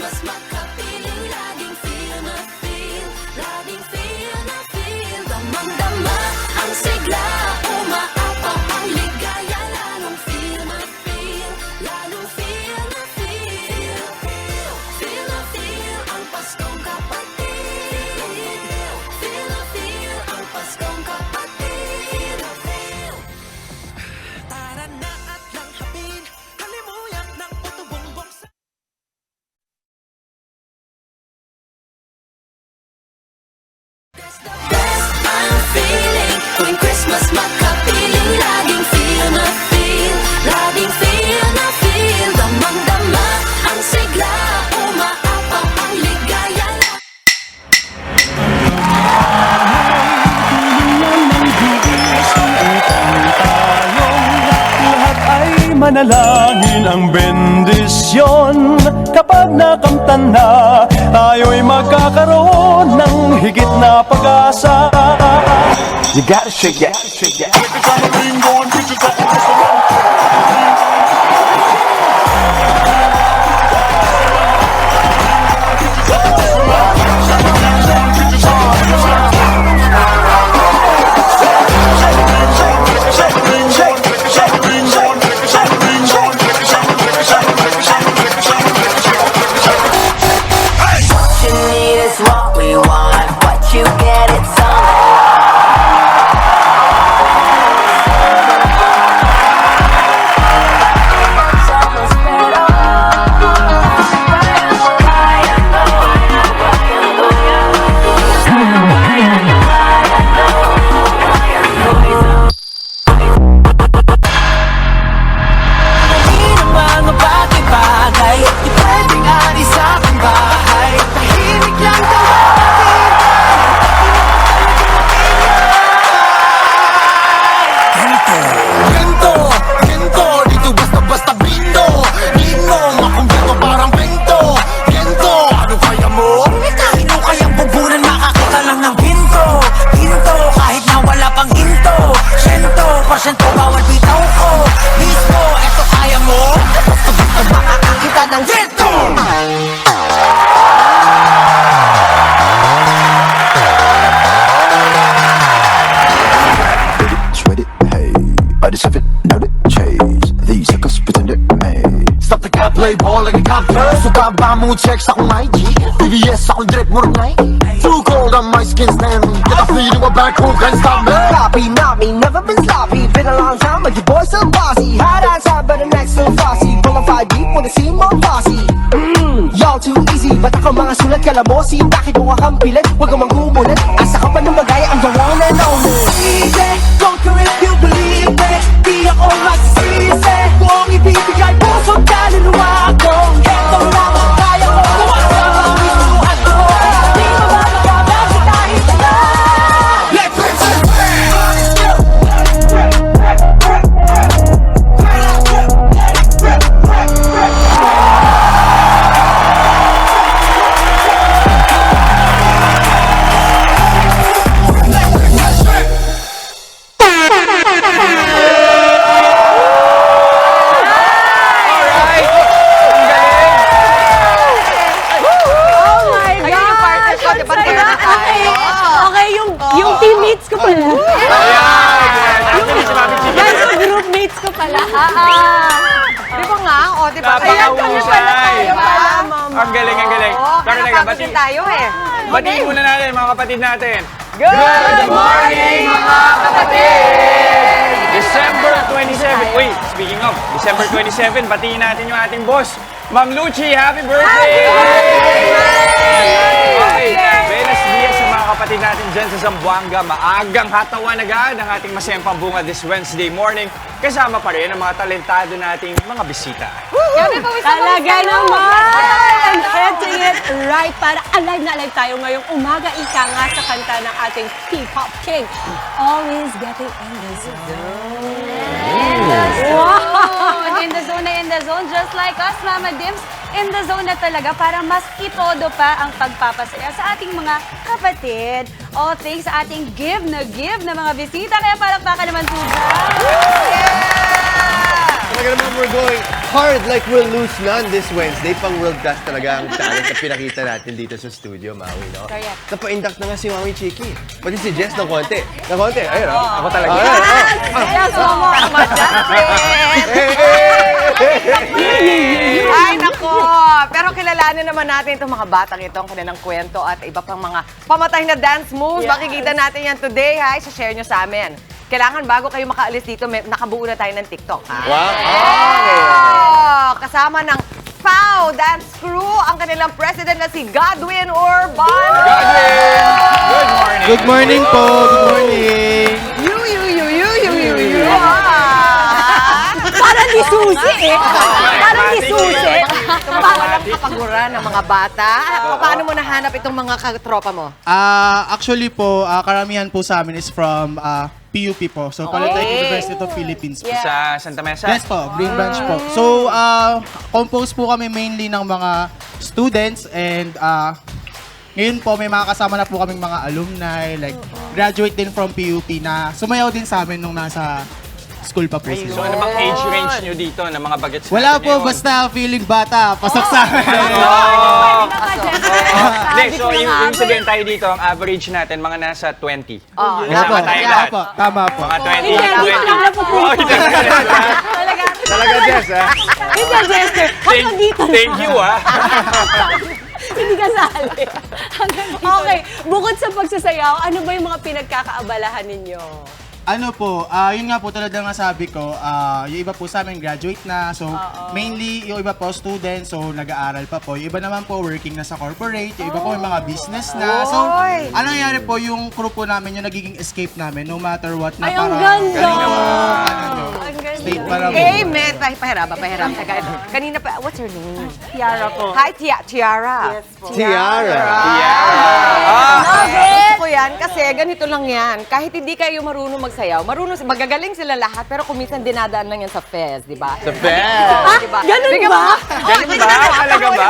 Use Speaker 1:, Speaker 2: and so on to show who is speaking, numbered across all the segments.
Speaker 1: Christmas makapiling, laging feel na feel, laging feel na feel. Damang-dama ang sigla, umaapaw ang ligaya, lalong feel na feel, lalong feel na feel. Feel na feel ang Paskong kapatid, feel na feel ang Paskong kapatid.
Speaker 2: Tara na at lang hapin, halimuyak ng puto-bongbong sa...
Speaker 1: That's the best I'm feeling. Tuwing Christmas makapiling, laging feel na feel, laging feel na feel. Damang-dama ang sigla, umaapaw ang ligaya.
Speaker 3: Lahat ay manalangin ang bendisyon. Kapag nakamtan na, tayo'y magkakaroon ng higit na pag-asa. You gotta shake it, shake it.
Speaker 1: What you need is what we want. What you get, it's all.
Speaker 2: Mga bagay-bagay, di pwedeng alis sa aking bahay. Tahimik lang Gento, gento, dito basta-basta binto. Di mo makumpleto parang bento. Gento, ano kaya mo? Sino kayang bubunan makakita lang ng ginto? Ginto, kahit na wala pang hinto. 100% bawal bitaw ko. Mismo, eto kaya mo? Basta-basta makakakita ng ginto.
Speaker 4: Sweat it, hey. I deserve it, now to chase. These suckers pretend it may.
Speaker 5: Stop the cat, play ball like a copter. So baba mo check sa akong IG. TVS akong drip mo rin Too cold on my skin stand. Get a feeling of back who can stop me.
Speaker 6: Sloppy, not me, never been sloppy. Been a long time, but your boy still bossy. Hot outside, but the next still bossy. Pulling 5 deep, wanna see more bossy. Y'all too easy, ba't ako mga sulat kalabosi? Bakit mo kakampilit? Huwag kang manggumulit. Asa ka pa ng magaya, I'm the one and only. Easy, conquer if you believe it. Di ako magsisisi. Kung ibibigay puso't kaluluwa ko, eto lang ang kaya ko. Kuwasama ang isuhan ko. Di mababagabag kahit na.
Speaker 5: Let's listen.
Speaker 7: Okay, yung teammates ko pala. Yung groupmates ko pala.
Speaker 8: Di ba nga? O, di ba?
Speaker 9: Napakahusay. Ang galing, ang galing. Tara,
Speaker 8: Nakapagod din tayo eh.
Speaker 9: Batiin muna natin mga kapatid natin.
Speaker 8: Good morning, mga kapatid!
Speaker 9: December 27. Wait, speaking of, December 27, batiin natin yung ating boss, Ma'am Luchi. Happy birthday! Okay, Buenos dias sa mga kapatid natin dyan sa Zamboanga. Maagang hatawan agad ang ating masayang bunga this Wednesday morning. Kasama pa rin ang mga talentado nating mga bisita.
Speaker 7: Talaga naman! Getting it right para alive na alive tayo ngayong umaga. Ika nga sa kanta ng ating P-Pop King. Always getting in the zone.
Speaker 8: Wow! In the zone na in the zone, just like us, Mama Dims. In the zone na talaga para mas itodo pa ang pagpapasaya sa ating mga kapatid. All thanks sa ating give na mga bisita. Kaya palakpakan naman po dyan.
Speaker 5: Talaga naman we're going
Speaker 10: hard like we'll lose none this Wednesday. Pang world class talaga ang talent na pinakita natin dito sa studio, Maui, no?
Speaker 8: Correct.
Speaker 10: Napa-induct na nga si Maui Chiki. Pati si Jess ng konti. Ng konti, ayun, oh.
Speaker 9: Ako talaga.
Speaker 8: Yes, mo.
Speaker 11: Ay, nako! Pero kilalanin naman natin itong mga batang ito, ang kanilang kwento at iba pang mga pamatay na dance moves. Makikita natin yan today, ha? I-share nyo sa amin. Kailangan bago kayo makaalis dito, nakabuo na tayo ng TikTok, ha?
Speaker 10: Wow!
Speaker 11: Oh, kasama ng POW Dance Crew, ang kanilang president na si Godwin Urban.
Speaker 9: Godwin! Good morning!
Speaker 12: Good morning po! Good morning!
Speaker 11: You.
Speaker 7: Parang di susi eh. Parang di susi.
Speaker 11: Walang kapagura ng mga bata. Paano mo nahanap itong mga katropa mo?
Speaker 12: Actually po, karamihan po sa amin is from PUP po. So, Polytechnic University of Philippines po.
Speaker 9: Sa Santa Mesa?
Speaker 12: Yes po, Green Branch po. So, compose po kami mainly ng mga students and ngayon po may mga kasama na po kaming mga alumni, like graduate din from PUP na sumayaw din sa amin nung nasa school pa po
Speaker 9: So
Speaker 12: sila.
Speaker 9: ano bang age range nyo dito ng mga bagets
Speaker 12: Wala
Speaker 9: natin
Speaker 12: po,
Speaker 9: ngayon?
Speaker 12: basta feeling bata, pasok sa amin.
Speaker 9: Hindi, so yung sabihin tayo dito, ang average natin, mga nasa 20.
Speaker 12: Tama
Speaker 9: tayo lahat.
Speaker 12: po, tama po.
Speaker 9: Mga 20,
Speaker 7: Hindi, hindi ko lang napupunta.
Speaker 10: Talaga, Jess, ha?
Speaker 7: Hindi, Jester. Hanggang dito na.
Speaker 9: Thank you, ah.
Speaker 7: Hindi ka sali. Okay, bukod sa pagsasayaw, ano ba yung mga pinagkakaabalahan ninyo?
Speaker 12: Ano po, yun nga po talaga nga sabi ko, yung iba po sa amin graduate na, so mainly yung iba po student, so nag-aaral pa po. Yung iba naman po working na sa corporate, yung iba po may mga business na. So, ano nangyari po, yung crew po namin, yung nagiging escape namin, no matter what na
Speaker 7: Ay, ang
Speaker 12: parang...
Speaker 7: ganda!
Speaker 12: Ang state para po.
Speaker 11: Amen! Pahiram. Kanina pa, what's your name?
Speaker 7: Tiara po.
Speaker 11: Hi, Tiara. Yes po.
Speaker 10: Tiara.
Speaker 11: Gusto ko yan kasi ganito lang yan. Kahit hindi kayo marunong magsayaw, magagaling sila lahat, pero kung minsan dinadaan lang yan sa fest, di ba?
Speaker 10: The best!
Speaker 11: Diba?
Speaker 7: Ganun
Speaker 11: Bigyan
Speaker 7: ba?
Speaker 11: mo-
Speaker 9: Ganun ba? Talaga ba?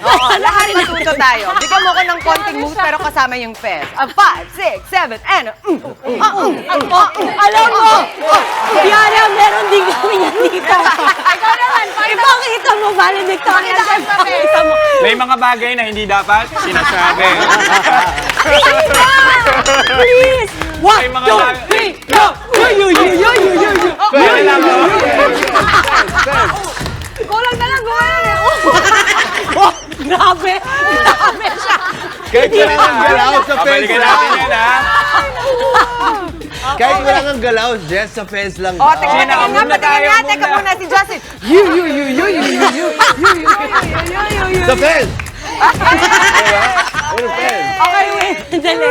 Speaker 11: Oo, lahat matuto tayo. Bigyan mo ko ng konting moves pero kasama yung fest. 5, 6, 7, and...
Speaker 7: Alam mo, Tiara, meron din kami yan dito. Ikaw naman, ipakita mo, valedictorian. Ipakita mo.
Speaker 9: May mga bagay na hindi dapat sinasabi.
Speaker 7: Please!
Speaker 9: May
Speaker 7: 1,
Speaker 9: mga
Speaker 7: 2, 3, go!
Speaker 9: Pwede lang, oh.
Speaker 11: Kulang na lang, gawin!
Speaker 7: Grabe! Grabe siya!
Speaker 10: Kahit walang ang galaw sa fence
Speaker 9: Babalikan natin
Speaker 10: lang.
Speaker 9: yan, ha?
Speaker 10: Kahit walang ang galaw, Jess, sa fence lang.
Speaker 11: O, teka
Speaker 9: Sino? Muna tayo,
Speaker 11: teka
Speaker 9: muna.
Speaker 11: muna si Justin.
Speaker 10: Sa fence! Ano fence?
Speaker 7: Okay, wait. Dali.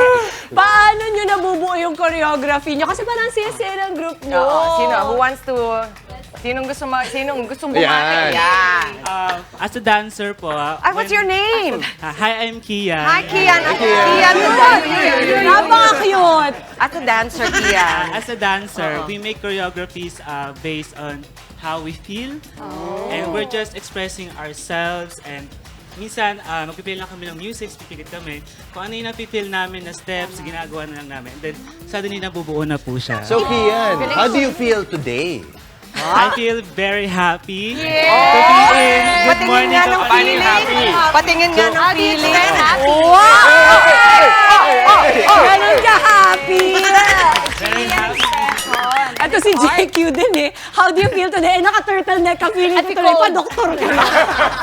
Speaker 7: Paano nyo nabubuo yung choreography nyo? Kasi parang sisi ng group nyo.
Speaker 11: Sino? Who wants to... Sinong gustong bumati?
Speaker 10: Ayan.
Speaker 11: Yan.
Speaker 13: As a dancer po,
Speaker 11: What's your name?
Speaker 13: hi, I'm Kian.
Speaker 11: Hi, Kian. Kian.
Speaker 7: Napaka-cute!
Speaker 11: As a dancer, Kian.
Speaker 13: As a dancer, we make choreographies based on how we feel. And we're just expressing ourselves and minsan, magpipil lang kami ng music, pipigit kami. Kung ano yung napipil namin na steps, ginagawa na lang namin. And then, suddenly nabubuo na po siya.
Speaker 10: So, Kian, how do you feel today?
Speaker 13: I feel very happy to be in Good Morning
Speaker 11: nga ng
Speaker 13: Kapatid.
Speaker 11: feeling. Patingin nga ng feeling.
Speaker 7: Wow! Ganun ka happy!
Speaker 13: Very happy.
Speaker 7: Ito si JQ din eh. How do you feel today? Naka-turtleneck ka, feeling ko tuloy pa, doktor ka na.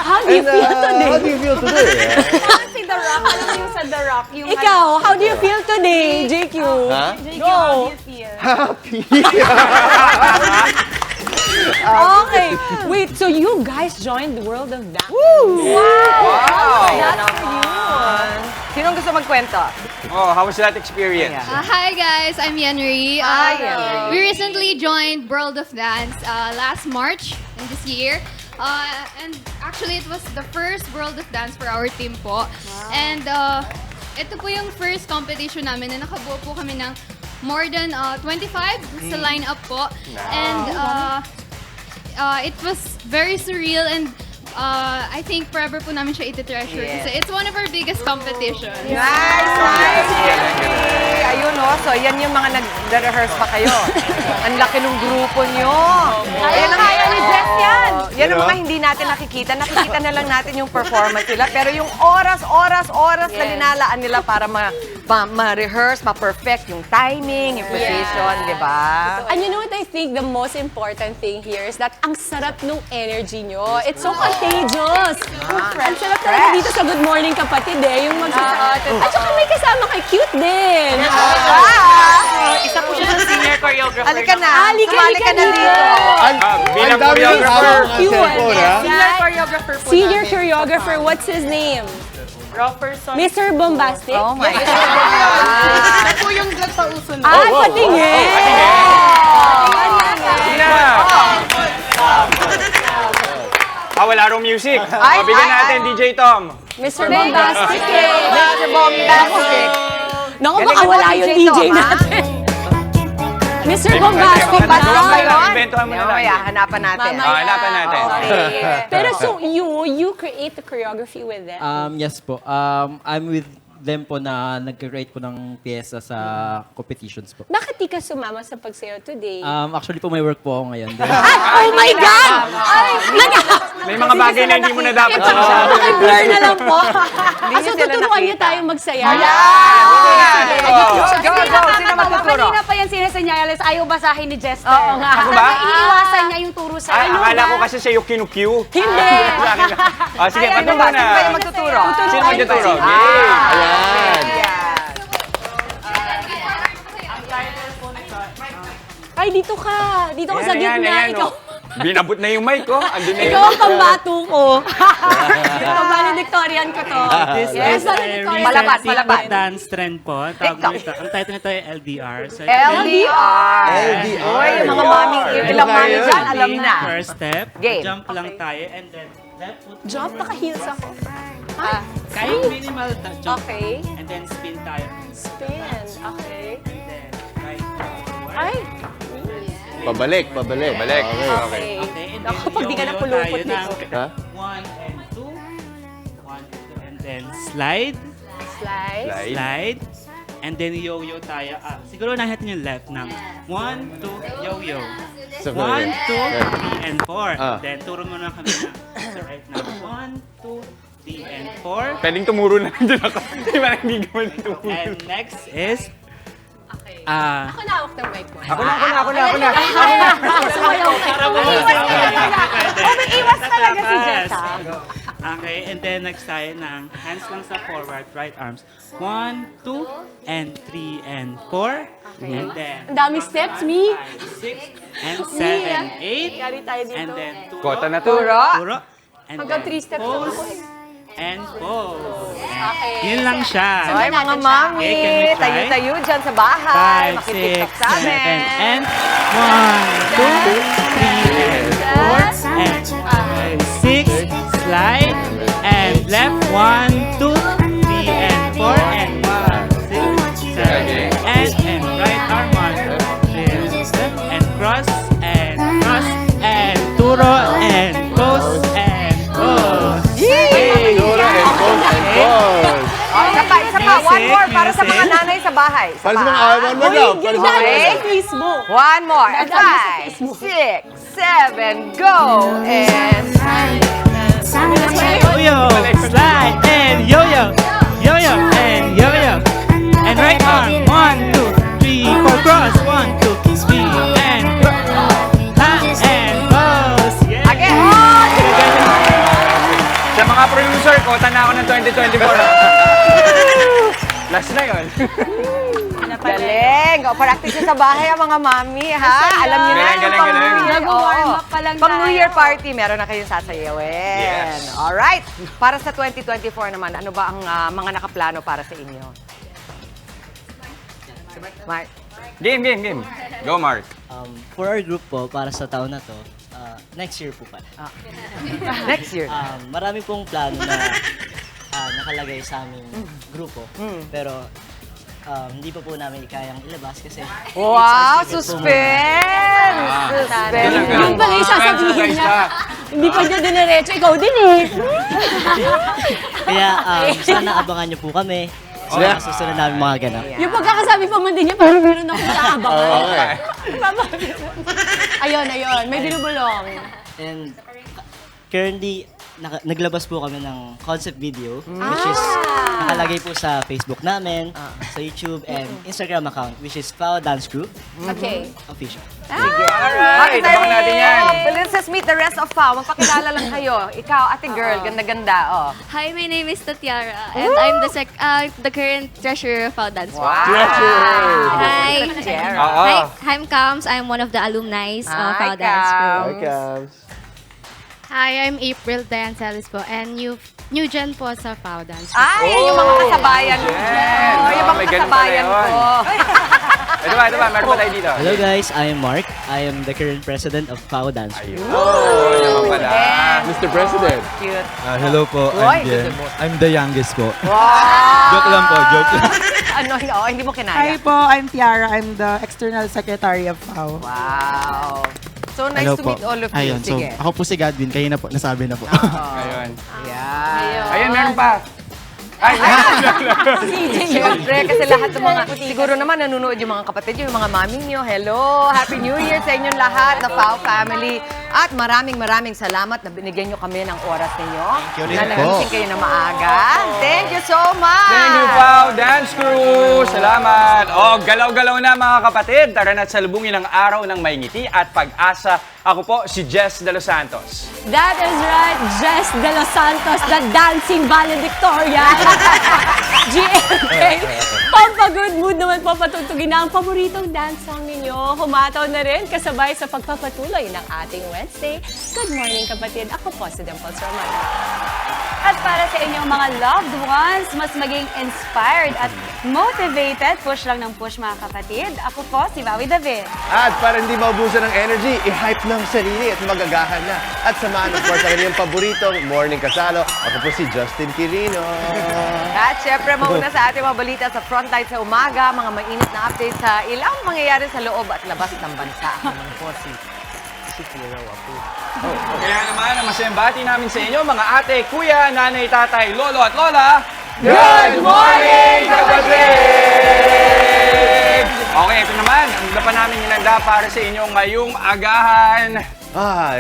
Speaker 7: How do you feel today?
Speaker 10: How do you feel today?
Speaker 8: Si The Rock, alam mo yung sa The Rock, yung
Speaker 7: Ikaw, how do you feel today, JQ?
Speaker 10: Ha?
Speaker 7: Go!
Speaker 10: Happy!
Speaker 7: Okay. Wait, so you guys joined the world of dance?
Speaker 11: Sinong gusto magkwento?
Speaker 9: Oh, how was that experience?
Speaker 14: Hi guys, I'm Yenri.
Speaker 11: Hi, Yenri.
Speaker 14: We recently joined World of Dance last March in this year. And actually, it was the first World of Dance for our team po. And ito po yung first competition namin na nakabuo po kami ng more than 25 sa lineup po. And it was very surreal and I think forever po namin siya iti-treasure kasi it's one of our biggest competitions.
Speaker 11: Nice! Ayun o, so yan yung mga nag-rehearse pa kayo. Ang laki ng grupo nyo.
Speaker 7: Kaya ni
Speaker 11: Jess yan. Yan ang
Speaker 10: Diba?
Speaker 11: mga hindi natin nakikita. Nakikita na lang natin yung performance nila. Pero yung oras na linalaan nila para ma-rehearse, ma-perfect yung timing, yung position, di ba?
Speaker 7: And you know what I think the most important thing here is that ang sarap nung energy nyo. It's so contagious. Ang sarap talaga dito sa Good Morning Kapatid yung magsasabi. At saka may kasama kay Cute din.
Speaker 11: Isa po siya ng senior choreographer. Halika na.
Speaker 7: Halika
Speaker 11: Sumali ka na
Speaker 7: dito.
Speaker 11: dito.
Speaker 9: Bilang
Speaker 10: dami
Speaker 9: choreographer.
Speaker 10: ng cellphone, ha?
Speaker 11: Senior choreographer po
Speaker 7: Senior choreographer, what's his name? Mr. Bombastic?
Speaker 11: Oh my God.
Speaker 6: Ito po yung nagpauso na.
Speaker 7: Patingin!
Speaker 9: Sige na. Wala rong music.
Speaker 11: Ay,
Speaker 9: Bigyan
Speaker 11: ay,
Speaker 9: natin, DJ Tom.
Speaker 7: Mr. Bombastic
Speaker 11: Mr. Bombastic.
Speaker 7: Naku,
Speaker 11: Galing
Speaker 7: baka
Speaker 11: mo,
Speaker 7: wala yung
Speaker 11: DJ
Speaker 7: DJ
Speaker 11: Tom, ha?
Speaker 7: natin. Mr. Bombastic
Speaker 9: Ba
Speaker 7: daw.
Speaker 9: Inventohan mo na lang.
Speaker 11: Mamaya, hanapan natin.
Speaker 7: Mamaya.
Speaker 9: Hanapan natin.
Speaker 7: Pero so you create the choreography with them?
Speaker 15: Yes po. I'm with them po na nag-create po ng pyesa sa competitions po.
Speaker 7: Bakit di ka sumama sa pagsayaw today?
Speaker 15: Actually po may work po ako ngayon.
Speaker 7: Oh my God!
Speaker 9: May mga bagay na hindi mo na dapat sinasabi.
Speaker 7: Paki-blur na lang po.
Speaker 11: Hindi
Speaker 7: So
Speaker 11: sila
Speaker 7: tuturuan niyo
Speaker 11: nakita.
Speaker 7: tayong magsayaw.
Speaker 11: Go, sino magtuturo?
Speaker 8: Kanina pa yan sinasenyales, ayaw basahin ni Jester.
Speaker 11: Oo nga.
Speaker 9: Ako ba?
Speaker 8: Iniiwasan niya yung turo sa
Speaker 9: Ay, akala ko kasi siya yung kinukyu.
Speaker 7: Hindi.
Speaker 9: Sige,
Speaker 11: Ay, ano
Speaker 9: paturo
Speaker 11: ba?
Speaker 9: na.
Speaker 11: Sino ba yung magtuturo?
Speaker 9: Sino magtuturo?
Speaker 11: Ah,
Speaker 9: Game.
Speaker 7: Ay, dito ka. Dito ka sa
Speaker 9: Ayan,
Speaker 7: gitna.
Speaker 9: ayan,
Speaker 7: Ikaw.
Speaker 9: oh. Binabot na yung mic, oh. Andun na
Speaker 7: Ikaw
Speaker 9: yun.
Speaker 7: ang pambato ko. Ikaw, valedictorian ko to.
Speaker 13: This
Speaker 7: Yes,
Speaker 13: is a
Speaker 7: valedictorian.
Speaker 11: Malabat,
Speaker 13: recent
Speaker 11: malabat.
Speaker 13: TikTok dance trend po. Ang title nito ay LDR. So,
Speaker 11: LDR. Uy, yung mga maming, yung ilang mami dyan, alam na.
Speaker 13: First step,
Speaker 11: Game.
Speaker 13: jump lang tayo and then left foot.
Speaker 7: Jump, naka-heels ako.
Speaker 13: Kahit minimal jump.
Speaker 7: Okay.
Speaker 13: And then spin tayo.
Speaker 7: Spin. Okay.
Speaker 13: And then right forward.
Speaker 7: Ay.
Speaker 10: Pabalik.
Speaker 9: Balik.
Speaker 7: Okay.
Speaker 13: Okay, and then
Speaker 7: Ako, pag di ka
Speaker 13: yo-yo
Speaker 7: napulupot
Speaker 13: tayo
Speaker 7: nito.
Speaker 13: ng 1 and 2. 1 and 2. And then slide.
Speaker 7: Slide.
Speaker 13: Slide. And then yo-yo tayo. Siguro natin yung left ng 1, 2, yo-yo. 1, 2, 3, and 4. Then turo mo na kami na sa right na 1, 2, 3, and 4.
Speaker 9: Pwedeng tumuro na lang din ako. Di ba hindi gaman tumuro?
Speaker 13: And next is
Speaker 7: Ako na hawak ng mic mo.
Speaker 9: Ako na.
Speaker 8: Umiiwas talaga si Jess.
Speaker 13: Okay, and then next tayo ng hands lang sa forward, right arms. 1, 2, and 3, and 4. And then
Speaker 7: Ang daming steps, me.
Speaker 13: 6, and 7, 8.
Speaker 7: Yari tayo dito.
Speaker 13: And then turo.
Speaker 9: Kota na to.
Speaker 13: Turo. And
Speaker 7: Hanggang
Speaker 13: then
Speaker 7: 3 steps
Speaker 13: pose.
Speaker 7: ako eh.
Speaker 13: And pose.
Speaker 7: Okay.
Speaker 13: Yun lang siya.
Speaker 11: Ay, mga mami,
Speaker 13: Okay, can we try?
Speaker 11: tayo-tayo dyan sa bahay.
Speaker 13: 5, 6,
Speaker 11: Makitiktok sa
Speaker 13: 7,
Speaker 11: amin.
Speaker 13: and 1, 2, 3, and 4, and 6, slide, and left, 1, 2, 3, and 4, and 1, 6, 7, and right arm, 1, 2, 3, and cross, and turo, and pose, and pose. Yay!
Speaker 10: Dora and Pose and Pose.
Speaker 11: Isa pa. One more para sa mga
Speaker 13: Music.
Speaker 11: nanay sa bahay. Isa
Speaker 10: Para sa
Speaker 11: pa.
Speaker 10: mga one more daw. Para sa
Speaker 7: Dadaan
Speaker 10: mga
Speaker 7: mo sa Facebook.
Speaker 11: One more.
Speaker 7: Dadaan mo sa
Speaker 11: 5,
Speaker 7: Facebook.
Speaker 11: 6, 7, go! And...
Speaker 13: Yo-yo, slide, and yo-yo, yo-yo, and yo-yo. And right arm, 1, 2, 3, 4, cross, 1, 2, 3, and and pose. Yeah.
Speaker 11: Again!
Speaker 9: Sa mga producer, kota na ako ng 2024. Last na yun.
Speaker 11: Galing! O, practice nyo sa bahay ang mga mami, ha? Alam niyo na,
Speaker 9: Galing,
Speaker 11: yung pang
Speaker 9: galing.
Speaker 11: New Year.
Speaker 8: Nag-warm
Speaker 11: Oo.
Speaker 8: up pa lang
Speaker 11: Pang New
Speaker 8: tayo.
Speaker 11: Year party, meron na kayong sasayawin.
Speaker 9: Yes.
Speaker 11: Alright. Para sa 2024 naman, ano ba ang mga nakaplano para sa inyo? Mark?
Speaker 9: Game. Go, Mark.
Speaker 15: For our group po, para sa taon na to, next year po pala.
Speaker 11: Next year.
Speaker 15: Marami pong plano na nakalagay sa aming grupo. Pero hindi pa po namin kayang ilabas kasi
Speaker 11: Wow!
Speaker 15: it's our secret po
Speaker 11: Suspense! Suspense!
Speaker 7: Yung pala yung sasabihin niya. Hindi pa niya diniretso. Ikaw din eh.
Speaker 15: Kaya sana abangan niyo po kami sa mga susunod namin mga ganap.
Speaker 7: Yung pagkakasabi pa man din niya, parang meron ako naabangan.
Speaker 10: Okay.
Speaker 7: Ayun Ayun. May binubulong.
Speaker 15: And currently, naglabas po kami ng concept video, which is nakalagay po sa Facebook namin, sa YouTube, and Instagram account, which is Pao Dance Group
Speaker 7: Okay.
Speaker 15: Official.
Speaker 11: Sige.
Speaker 9: Alright, abangan natin yan.
Speaker 11: So let's meet the rest of FAO. Magpakilala lang kayo. Ikaw, ate girl, ganda-ganda. Oh.
Speaker 14: Hi, my name is Tatiara, and I'm the current treasurer of Pao Dance Group. Hi.
Speaker 9: Oo.
Speaker 14: I'm Kams. I'm one of the alumni of
Speaker 11: Hi,
Speaker 14: Pao Dance Group.
Speaker 11: Kams.
Speaker 10: Kams.
Speaker 14: Hi, I'm April Dancelis po, and new gen po sa Pao Dance Group.
Speaker 11: Ay, yung mga kasabayan ko.
Speaker 9: Yes.
Speaker 11: Yung mga
Speaker 9: May ganun
Speaker 11: kasabayan
Speaker 9: pala
Speaker 11: ko.
Speaker 9: Ito ba, meron ba tayo dito?
Speaker 15: Hello guys, I am Mark. I am the current president of Pao Dance Group.
Speaker 9: Oh, naman pala.
Speaker 10: Mr. President.
Speaker 11: Cute.
Speaker 16: Hello po,
Speaker 11: Roy,
Speaker 16: I'm the youngest po.
Speaker 11: Wow!
Speaker 16: Joke lang po, joke lang.
Speaker 11: Ano, hindi mo kinaya.
Speaker 17: Hi po, I'm Tiara. I'm the external secretary of PAO.
Speaker 11: Wow. So, nice
Speaker 12: Hello
Speaker 11: to
Speaker 12: po.
Speaker 11: meet all of you.
Speaker 12: Ayun, so
Speaker 11: Sige.
Speaker 12: ako po si Godwin. Kayo na po, nasabi na po.
Speaker 9: Ayun.
Speaker 11: Ayan.
Speaker 9: Ayun, meron pa. Ay,
Speaker 11: Siyempre, kasi lahat ng mga, siguro naman nanonood yung mga kapatid nyo, yung mga mami nyo. Hello! Happy New Year sa inyong lahat, na Pao family. At maraming salamat na binigyan nyo kami ng oras ninyo.
Speaker 10: you rin
Speaker 11: Na
Speaker 10: po.
Speaker 11: nagising kayo na maaga. Thank you so much!
Speaker 9: Thank you, Pao Dance Crew! Salamat! O, galaw-galaw na mga kapatid. Tara na't salubungin ang araw ng may ngiti at pag-asa. Ako po, si Jess De Los Santos.
Speaker 7: That is right, Jess De Los Santos, the dancing valedictorian. GMK. Pampagood mood naman po patutugin na ang paboritong dance song ninyo. Humataw na rin kasabay sa pagpapatuloy ng ating Wednesday. Good morning kapatid. Ako po si Dimples Romano.
Speaker 8: At para sa inyong mga loved ones, mas maging inspired at motivated, push lang ng push mga kapatid. Ako po si Maui David.
Speaker 10: At para hindi maubusan ng energy, i-hype ng sarili at magagahan na. At samahan ng course ang inyong paboritong morning kasalo. Ako po si Justin Quirino.
Speaker 11: At syempre, mauna sa ating mga balita sa Frontline sa umaga, mga mainit na updates sa ilang mangyayari sa loob at labas ng bansa. Ako naman po si Firo Apu.
Speaker 9: Kaya naman, ang masayang bati namin sa inyo, mga ate, kuya, nanay, tatay, lolo at lola. Good morning, kapatid! Okay, ito naman, ang pa namin hinanda para sa inyo ngayong agahan.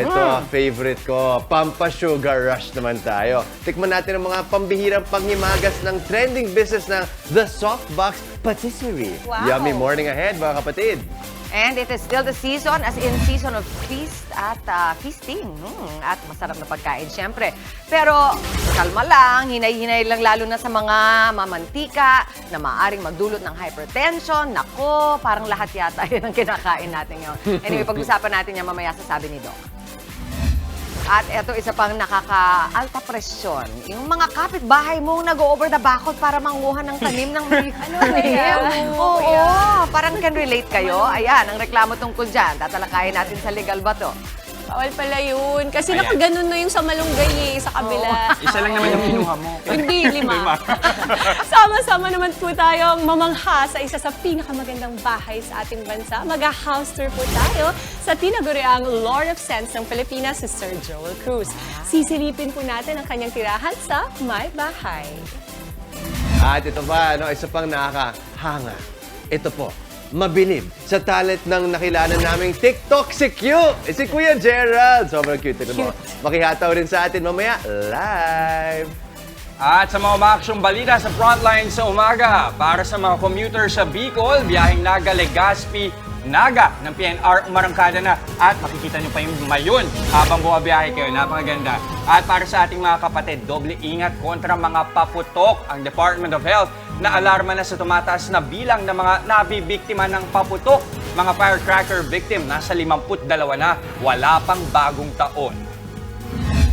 Speaker 10: Ito, favorite ko. Pampa-sugar rush naman tayo. Tikman natin ang mga pambihirang panghimagas ng trending business ng The Softbox Patisserie.
Speaker 11: Wow.
Speaker 10: Yummy morning ahead, mga kapatid.
Speaker 11: And it is still the season, as in season of feast at feasting. At masarap na pagkain, syempre. Pero kalma lang, hinay-hinay lang lalo na sa mga mamantika na maaring magdulot ng hypertension. Nako, parang lahat yata yun ang kinakain natin ngayon. Anyway, pag-usapan natin yan mamaya sa sabi ni Doc. At ito, isa pang nakaka-alta presyon. Yung mga kapitbahay mong nag-over the bakod para manguha ng tanim ng tanim. Oo, parang can relate kayo. Ayan, ang reklamo tungkol dyan. Tatalakayin natin sa legal ba to?
Speaker 7: Bawal pala yun. Kasi nakaganon na yung sa malunggay sa kabila.
Speaker 9: Isa lang naman yung kinuha mo.
Speaker 7: Hindi, 5. Sama-sama naman po tayong mamangha sa isa sa pinakamagandang bahay sa ating bansa. Mag-house tour po tayo sa tinaguriang Lord of Sense ng Pilipinas, si Sir Joel Cruz. Sisilipin po natin ang kanyang tirahan sa My Bahay.
Speaker 10: At ito pa, isa pang nakakahanga. Ito po, mabilib sa talent ng nakilala naming TikTok si Q. Si Kuya Gerald. Sobrang cute. Makihataw rin sa atin mamaya live.
Speaker 9: At sa mga umaksyong balita sa Frontline sa umaga, para sa mga commuter sa Bicol, biyaheng Naga-Legazpi, Naga ng PNR umarangkada na at makikita nyo pa yung mayon habang bumabiyahe kayo. Napakaganda. At para sa ating mga kapatid, doble ingat kontra mga paputok. Ang Department of Health na alarma na sa tumataas na bilang ng mga nabibiktima ng paputok. Mga firecracker victim, nasa 52 na, wala pang bagong taon.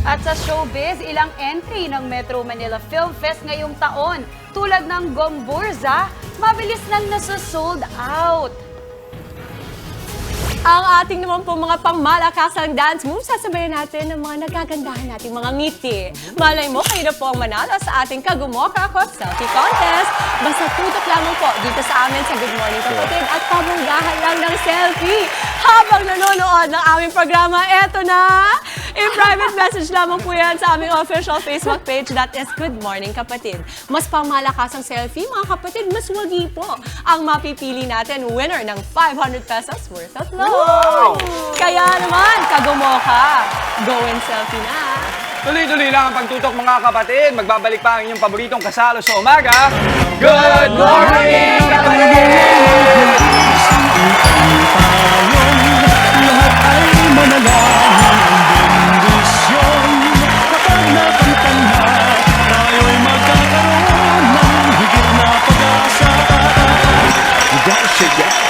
Speaker 8: At sa showbiz, ilang entry ng Metro Manila Film Fest ngayong taon. Tulad ng Gomburza, mabilis nang nasa-sold out.
Speaker 7: Ang ating naman po mga pangmalakasang dance moves, sasabayan natin ng mga nagagandahan nating mga ngiti. Malay mo, kayo na po ang manalo sa ating Kagumoka Ko Selfie Contest. Basta tutok lamang po dito sa amin sa Good Morning Kapatid at pabunggahan lang ng selfie. Habang nanonood ng aming programa, eto na! I-private message lamang po yan sa aming official Facebook page, that is Good Morning Kapatid. Mas pangmalakasang selfie, mga kapatid, mas wagi po ang mapipili natin winner ng 500 pesos worth of love. Kaya kumoka. Go and selfie na.
Speaker 9: Tuloy-tuloy lang ang pagtutok mga kapatid. Magbabalik pa ang inyong paboritong kasalo sa umaga. Good morning, kapatid!
Speaker 3: Lahat ay manalangin ang bendisyon. Kapag nakamtan na, tayo'y magkakaroon ng higit na pag-asa. You gotta shake that.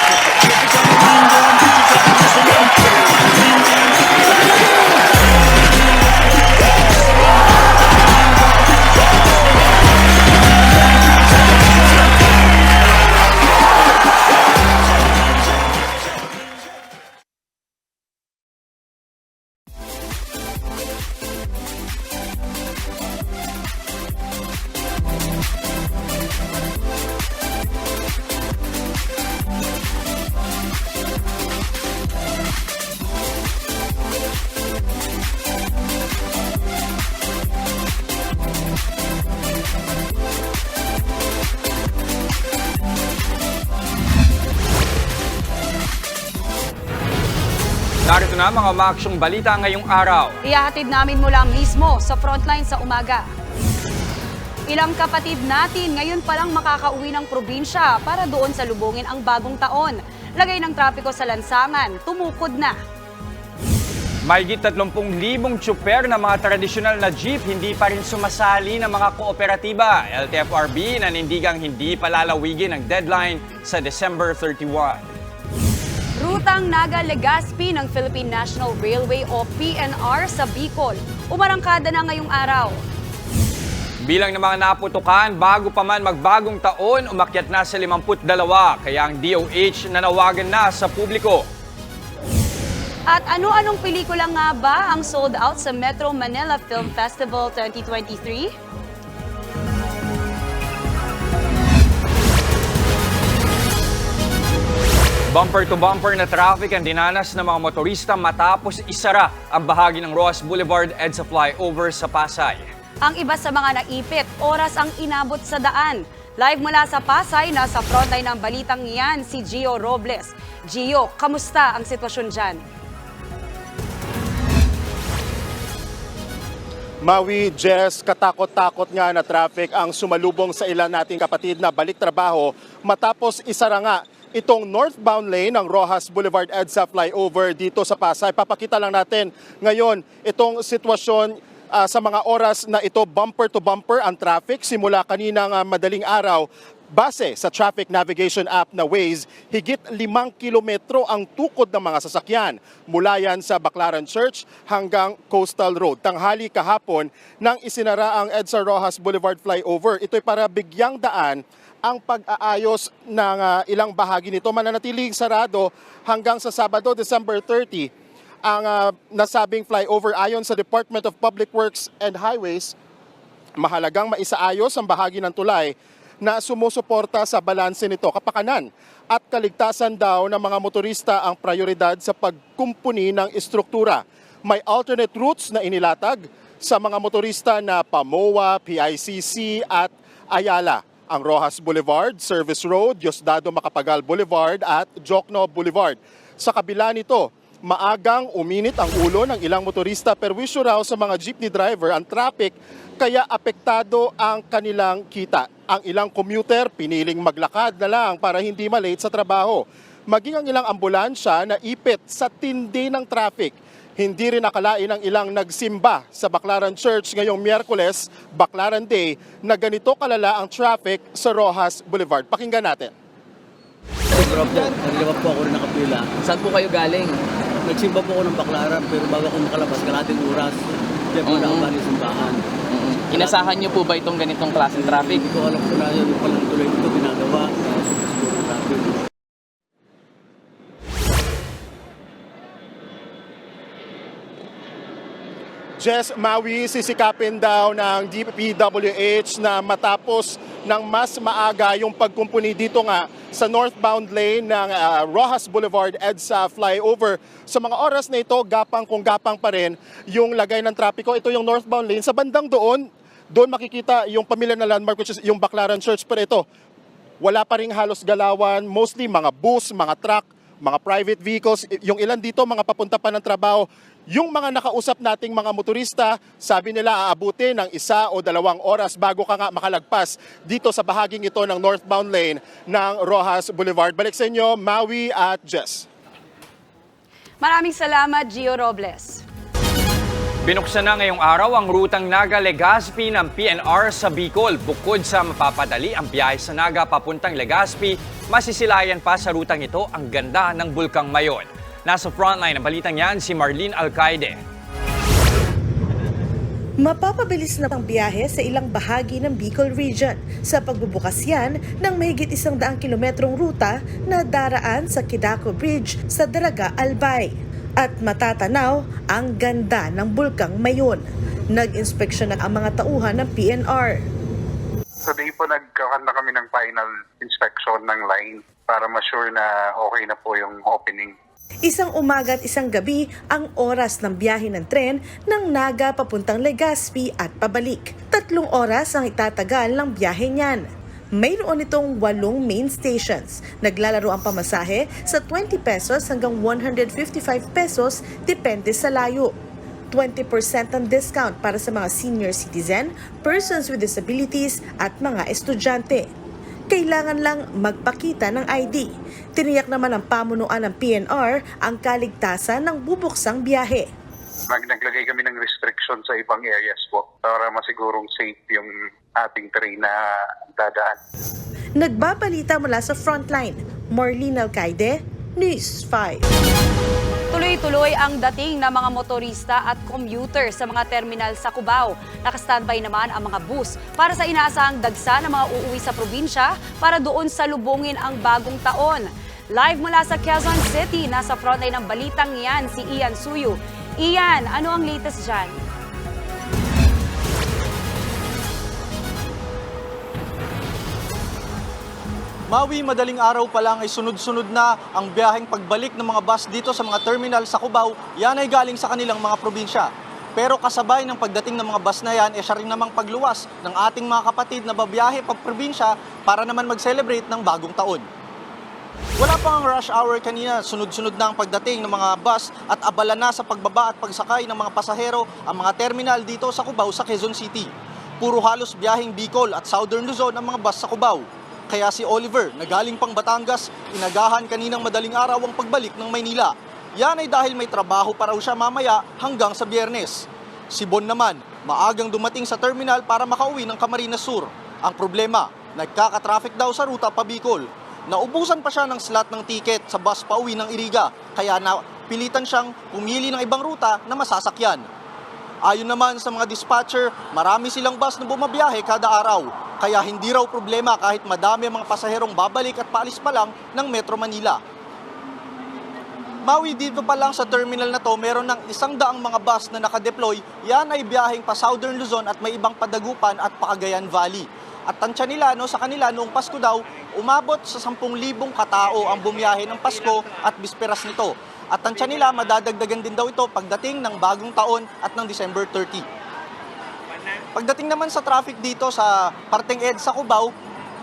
Speaker 9: Narito na mga umaaksyong balita ngayong araw.
Speaker 8: Ihahatid namin mula mismo sa frontline sa umaga. Ilang kapatid natin ngayon palang makakauwi ng probinsya para doon sa lubungin ang bagong taon. Lagay ng trapiko sa lansangan, tumukod na.
Speaker 9: Mahigit 30,000 tsuper na mga tradisyonal na jeep hindi pa rin sumasali ng mga kooperatiba. LTFRB nanindigang hindi palalawigin ang deadline sa December 31.
Speaker 8: Rutang Naga-Legazpi ng Philippine National Railway o PNR sa Bicol. Umarangkada na ngayong araw.
Speaker 9: Bilang ng mga naputukan, bago pa man magbagong taon, umakyat na sa 52. Kaya ang DOH nanawagan na sa publiko.
Speaker 8: At ano-anong pelikula nga ba ang sold out sa Metro Manila Film Festival 2023?
Speaker 9: Bumper-to-bumper na traffic ang dinanas ng mga motorista matapos isara ang bahagi ng Rojas Boulevard EDSA flyover sa Pasay.
Speaker 8: Ang iba sa mga naipit, oras ang inabot sa daan. Live mula sa Pasay, nasa frontline ng balitang yan si Gio Robles. Gio, kamusta ang sitwasyon dyan?
Speaker 18: Maui, Jess, katakot-takot nga na traffic ang sumalubong sa ilan nating kapatid na balik trabaho matapos isara nga itong northbound lane ng Rojas Boulevard EDSA flyover dito sa Pasay. Papakita lang natin ngayon itong sitwasyon sa mga oras na ito, bumper to bumper ang traffic simula kaninang madaling araw. Base sa traffic navigation app na Waze, higit 5 kilometro ang tukod ng mga sasakyan mula yan sa Baclaran Church hanggang Coastal Road. Tanghali kahapon nang isinara ang EDSA Rojas Boulevard flyover. Ito'y para bigyang daan ang pag-aayos ng ilang bahagi nito. Mananatiling sarado hanggang sa Sabado, December 30. Ang nasabing flyover ayon sa Department of Public Works and Highways, mahalagang maisaayos ang bahagi ng tulay na sumusuporta sa balanse nito. Kapakanan at kaligtasan daw ng mga motorista ang prioridad sa pagkumpuni ng estruktura. May alternate routes na inilatag sa mga motorista na Pamoa, PICC at Ayala. Ang Rojas Boulevard, Service Road, Diosdado Macapagal Boulevard at Jokno Boulevard. Sa kabila nito, maagang uminit ang ulo ng ilang motorista, perwisyo raw sa mga jeepney driver ang traffic kaya apektado ang kanilang kita. Ang ilang commuter piniling maglakad na lang para hindi malate sa trabaho. Maging ang ilang ambulansya na ipit sa tindi ng traffic. Hindi rin nakalain ang ilang nagsimba sa Baclaran Church ngayong Miyerkules, Baclaran Day, na ganito kalala ang traffic sa Rojas Boulevard. Pakinggan natin.
Speaker 19: Sobra po, naglibap po ako rin nakapila. Saan po kayo galing? Nagsimba po ako ng Baclaran, pero bago ako makalabas, kalating oras. Kaya po nakabali yung simbahan.
Speaker 20: Inasahan niyo po ba itong ganitong klaseng traffic?
Speaker 19: Hindi ko alam po na yun, yung palang tuloy ito ginagawa. Kaya siguro ng traffic.
Speaker 18: Jess, Maui, sisikapin daw ng DPWH na matapos ng mas maaga yung pagkumpuni dito nga sa northbound lane ng Rojas Boulevard EDSA flyover. Sa mga oras na ito, gapang kung gapang pa rin yung lagay ng trapiko. Ito yung northbound lane. Sa bandang doon makikita yung pamilya na landmark, which is yung Baclaran Church. Pero ito, wala pa rin halos galawan. Mostly mga bus, mga truck, mga private vehicles, yung ilan dito mga papunta pa ng trabaho. Yung mga nakausap nating mga motorista, sabi nila aabutin ng 1 o 2 oras bago ka nga makalagpas dito sa bahaging ito ng northbound lane ng Rojas Boulevard. Balik sa inyo, Maui at Jess.
Speaker 8: Maraming salamat, Gio Robles.
Speaker 9: Binuksan na ngayong araw ang rutang Naga-Legazpi ng PNR sa Bicol. Bukod sa mapapadali ang biyahe sa Naga papuntang Legazpi, masisilayan pa sa rutang ito ang ganda ng Bulkang Mayon. Nasa frontline ng balitang yan si Marlene Alcaide.
Speaker 21: Mapapabilis na ang biyahe sa ilang bahagi ng Bicol Region sa pagbubukas yan ng mahigit 100 kilometrong ruta na daraan sa Quidaco Bridge sa Daraga, Albay. At matatanaw ang ganda ng Bulkang Mayon. Nag-inspeksyon na ang mga tauhan ng PNR.
Speaker 22: Today po nagkaroon na kami ng final inspection ng line para ma-sure na okay na po yung opening.
Speaker 21: Isang umaga at isang gabi ang oras ng biyahe ng tren ng Naga papuntang Legazpi at pabalik. 3 oras ang itatagal ng biyahe niyan. Mayroon itong 8 main stations. Naglalaro ang pamasahe sa 20 pesos hanggang 155 pesos depende sa layo. 20% ang discount para sa mga senior citizen, persons with disabilities at mga estudyante. Kailangan lang magpakita ng ID. Tiniyak naman ng pamunuan ng PNR ang kaligtasan ng bubuksang biyahe.
Speaker 22: Naglagay kami ng restriction sa ibang areas po para masigurong safe yung ating train na dadaan.
Speaker 21: Nagbabalita mula sa frontline, Marlene Alcaide, News 5.
Speaker 8: Tuloy-tuloy ang dating ng mga motorista at commuter sa mga terminal sa Cubao. Nakastandby naman ang mga bus para sa inaasahang dagsa ng mga uuwi sa probinsya para doon salubungin ang bagong taon. Live mula sa Quezon City, nasa frontline ng balitang yan si Ian Suyu. Ian, ano ang latest dyan?
Speaker 23: Maui, madaling araw pa lang ay sunod-sunod na ang biyaheng pagbalik ng mga bus dito sa mga terminal sa Cubao. Yan ay galing sa kanilang mga probinsya. Pero kasabay ng pagdating ng mga bus na yan, siya rin namang pagluwas ng ating mga kapatid na babiyahe pag probinsya para naman mag-celebrate ng bagong taon. Wala pang rush hour kanina, sunod-sunod na ang pagdating ng mga bus at abala na sa pagbaba at pagsakay ng mga pasahero ang mga terminal dito sa Cubao sa Quezon City. Puro halos biyaheng Bicol at Southern Luzon ang mga bus sa Cubao. Kaya si Oliver, na galing pang Batangas, inagahan kaninang madaling araw ang pagbalik ng Maynila. Yan ay dahil may trabaho pa raw siya mamaya hanggang sa Biyernes. Si Bon naman, maagang dumating sa terminal para makauwi ng Camarines Sur. Ang problema, nagkaka-traffic daw sa ruta pa Bicol. Naubusan pa siya ng slot ng ticket sa bus pauwi ng Iriga, kaya napilitan siyang pumili ng ibang ruta na masasakyan. Ayon naman sa mga dispatcher, marami silang bus na bumabiyahe kada araw, kaya hindi raw problema kahit madami ang mga pasaherong babalik at paalis pa lang ng Metro Manila. Maui, dito pa lang sa terminal na to, meron ng 100 mga bus na nakadeploy. Yan ay biyaheng pa Southern Luzon at may ibang Padagupan at Cagayan Valley. At tansya nila, sa kanila noong Pasko daw, umabot sa 10,000 katao ang bumiyahe ng Pasko at bisperas nito. At tansya nila, madadagdagan din daw ito pagdating ng bagong taon at ng December 30. Pagdating naman sa traffic dito sa parteng EDSA Cubao,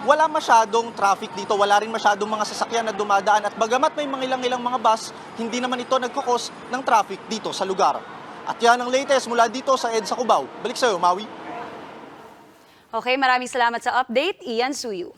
Speaker 23: wala masyadong traffic dito, wala rin masyadong mga sasakyan na dumadaan at bagamat may mga ilang mga bus, hindi naman ito nagkukos ng traffic dito sa lugar. At yan ang latest mula dito sa EDSA Cubao. Balik sa'yo, Maui.
Speaker 8: Okay, maraming salamat sa update, Ian Suyu.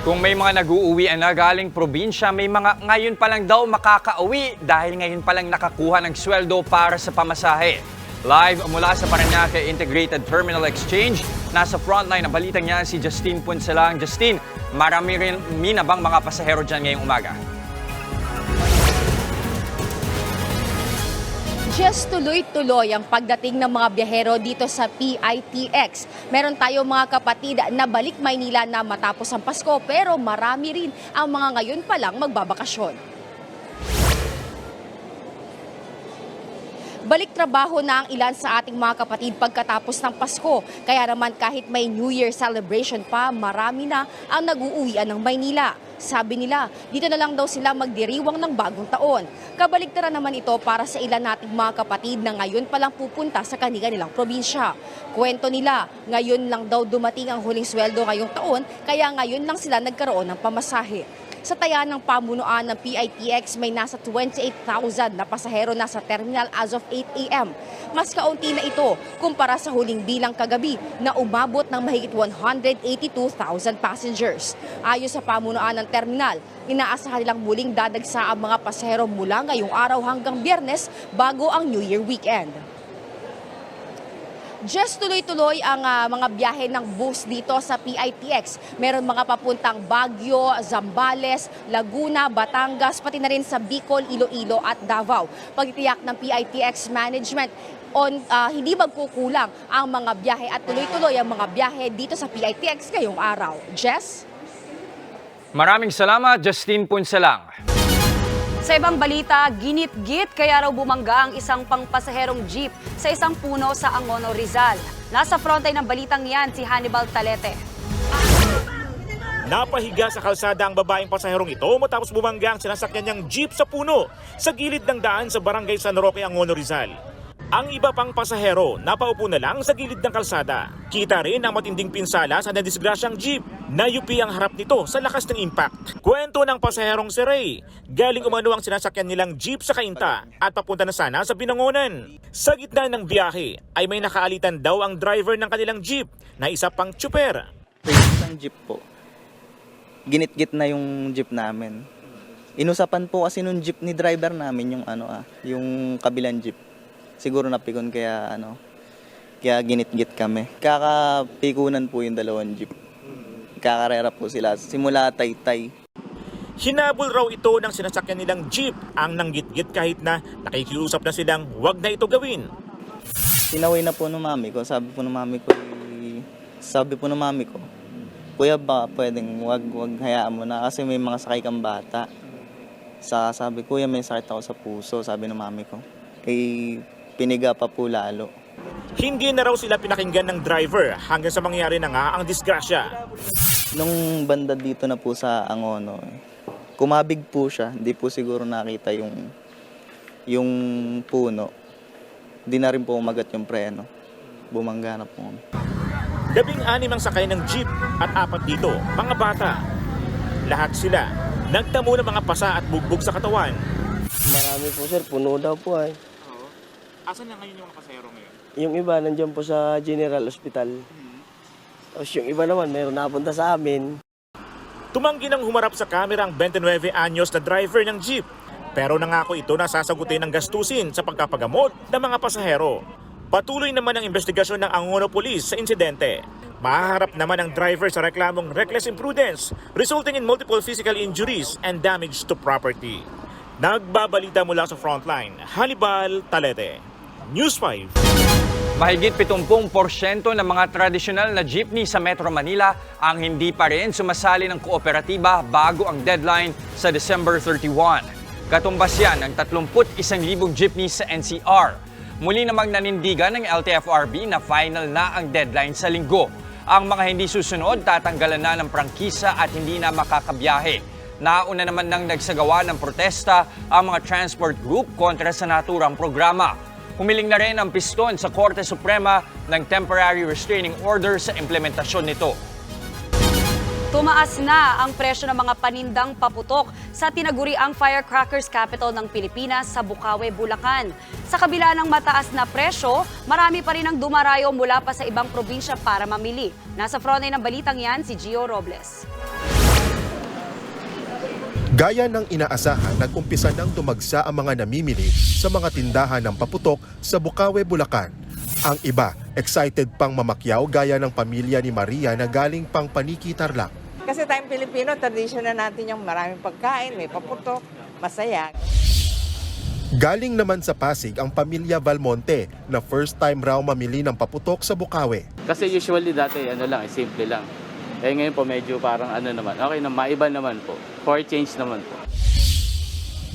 Speaker 9: Kung may mga nag-uuwi na galing probinsya, may mga ngayon pa lang daw makakauwi dahil ngayon pa lang nakakuha ng sweldo para sa pamasahe. Live mula sa Parañaque Integrated Terminal Exchange, nasa frontline ng balitang niya si Justine Punsalang. Justine, marami rin minabang mga pasahero dyan ngayong umaga.
Speaker 24: Just tuloy-tuloy ang pagdating ng mga biyahero dito sa PITX. Meron tayong mga kapatid na balik Maynila na matapos ang Pasko pero marami rin ang mga ngayon pa lang magbabakasyon. Balik trabaho na ang ilan sa ating mga kapatid pagkatapos ng Pasko. Kaya naman kahit may New Year celebration pa, marami na ang nag-uuwian ng Maynila. Sabi nila, dito na lang daw sila magdiriwang ng bagong taon. Kabaligtaran naman ito para sa ilan nating mga kapatid na ngayon palang pupunta sa kanilang probinsya. Kwento nila, ngayon lang daw dumating ang huling sweldo ngayong taon, kaya ngayon lang sila nagkaroon ng pamasahe. Sa taya ng pamunuan ng PITX, may nasa 28,000 na pasahero na sa terminal as of 8 a.m. Mas kaunti na ito kumpara sa huling bilang kagabi na umabot ng mahigit 182,000 passengers. Ayon sa pamunuan ng terminal, inaasahan nilang muling dadagsa ang mga pasahero mula ngayong araw hanggang Biyernes bago ang New Year weekend. Just tuloy-tuloy ang mga biyahe ng bus dito sa PITX. Meron mga papuntang Baguio, Zambales, Laguna, Batangas, pati na rin sa Bicol, Iloilo at Davao. Pagtitiyak ng PITX management, hindi magkukulang ang mga biyahe at tuloy-tuloy ang mga biyahe dito sa PITX ngayong araw. Jess?
Speaker 9: Maraming salamat, Justine Punsalang.
Speaker 8: Sa ibang balita, ginit-git kaya raw bumangga ang isang pangpasaherong jeep sa isang puno sa Angono, Rizal. Nasa frontline ng balitang yan si Hannibal Talete.
Speaker 1: Napahiga sa kalsada ang babaeng pasaherong ito matapos bumangga ang sinasakyan niyang jeep sa puno sa gilid ng daan sa barangay San Roque, Angono, Rizal. Ang iba pang pasahero napaupo na lang sa gilid ng kalsada. Kita rin ang matinding pinsala sa nadisgrasyang jeep. Nayupi ang harap nito sa lakas ng impact. Kwento ng pasaherong si Ray, galing umano ang sinasakyan nilang jeep sa Cainta at papunta na sana sa Binangonan. Sa gitna ng biyahe ay may nakaalitan daw ang driver ng kanilang jeep na isa pang tsuper.
Speaker 2: Isang jeep po. Ginit-git na yung jeep namin. Inusapan po kasi nung jeep ni driver namin yung kabilang jeep. Siguro napikon kaya ginit-git kami. Kakapikunan po yung dalawang jeep. Kakarera po sila simula Taytay.
Speaker 1: Hinabol raw ito ng sinasakyan nilang jeep ang nanggit-git kahit na nakikiusap na silang wag na ito gawin.
Speaker 2: Tinaway na po ng mami ko. Sabi po ng mami ko, Kuya, ba pwedeng wag hayaan mo na kasi may mga sakay kang bata. Sabi, Kuya, may sakit ako sa puso, sabi ng mami ko. Piniga pa po lalo.
Speaker 1: Hindi na raw sila pinakinggan ng driver hanggang sa mangyari na nga ang disgrasya.
Speaker 2: Nung banda dito na po sa Angono, kumabig po siya. Hindi po siguro nakita yung puno. Hindi na rin po umagat yung preno. Bumangga na po.
Speaker 1: 16 ang sakay ng jeep at 4 dito, mga bata. Lahat sila nagtamo ng mga pasa at bugbog sa katawan.
Speaker 4: Marami po sir, puno daw po ay.
Speaker 1: Asan na ngayon yung mga pasahero ngayon?
Speaker 4: Yung iba nandiyan po sa General Hospital. Tapos yung iba naman meron napunta sa amin.
Speaker 1: Tumanggi nang humarap sa kamera ang 29 anyos na driver ng jeep. Pero nangako ito na sasagutin ng gastusin sa pagpapagamot ng mga pasahero. Patuloy naman ang investigasyon ng Angono Police sa insidente. Mahaharap naman ang driver sa reklamong reckless imprudence resulting in multiple physical injuries and damage to property. Nagbabalita mula sa frontline, Hannibal Talete, News 5.
Speaker 9: Mahigit 70% ng mga tradisyonal na jeepney sa Metro Manila ang hindi pa rin sumasali ng kooperatiba bago ang deadline sa December 31. Katumbas yan ng 31,000 jeepney sa NCR. Muli namang nanindigan ng LTFRB na final na ang deadline sa linggo. Ang mga hindi susunod, tatanggalan na ng prangkisa at hindi na makakabiyahe. Nauna naman nang nagsagawa ng protesta ang mga transport group kontra sa naturang programa. Humiling na rin ang piston sa Korte Suprema ng temporary restraining order sa implementasyon nito.
Speaker 8: Tumaas na ang presyo ng mga panindang paputok sa tinaguriang firecrackers capital ng Pilipinas sa Bukawe, Bulacan. Sa kabila ng mataas na presyo, marami pa rin ang dumarayo mula pa sa ibang probinsya para mamili. Nasa frontline ng balitang yan si Gio Robles.
Speaker 18: Gaya ng inaasahan, nag-umpisa nang tumagsa ang mga namimili sa mga tindahan ng paputok sa Bukawe, Bulacan. Ang iba, excited pang mamakyaw gaya ng pamilya ni Maria na galing pang Paniki-Tarlac.
Speaker 5: Kasi tayong Pilipino, traditional natin yung maraming pagkain, may paputok, masaya.
Speaker 18: Galing naman sa Pasig ang pamilya Valmonte na first time raw mamili ng paputok sa Bukawe.
Speaker 20: Kasi usually dati simple lang. Eh ngayon po medyo parang okay na, maiba naman po. For change naman po.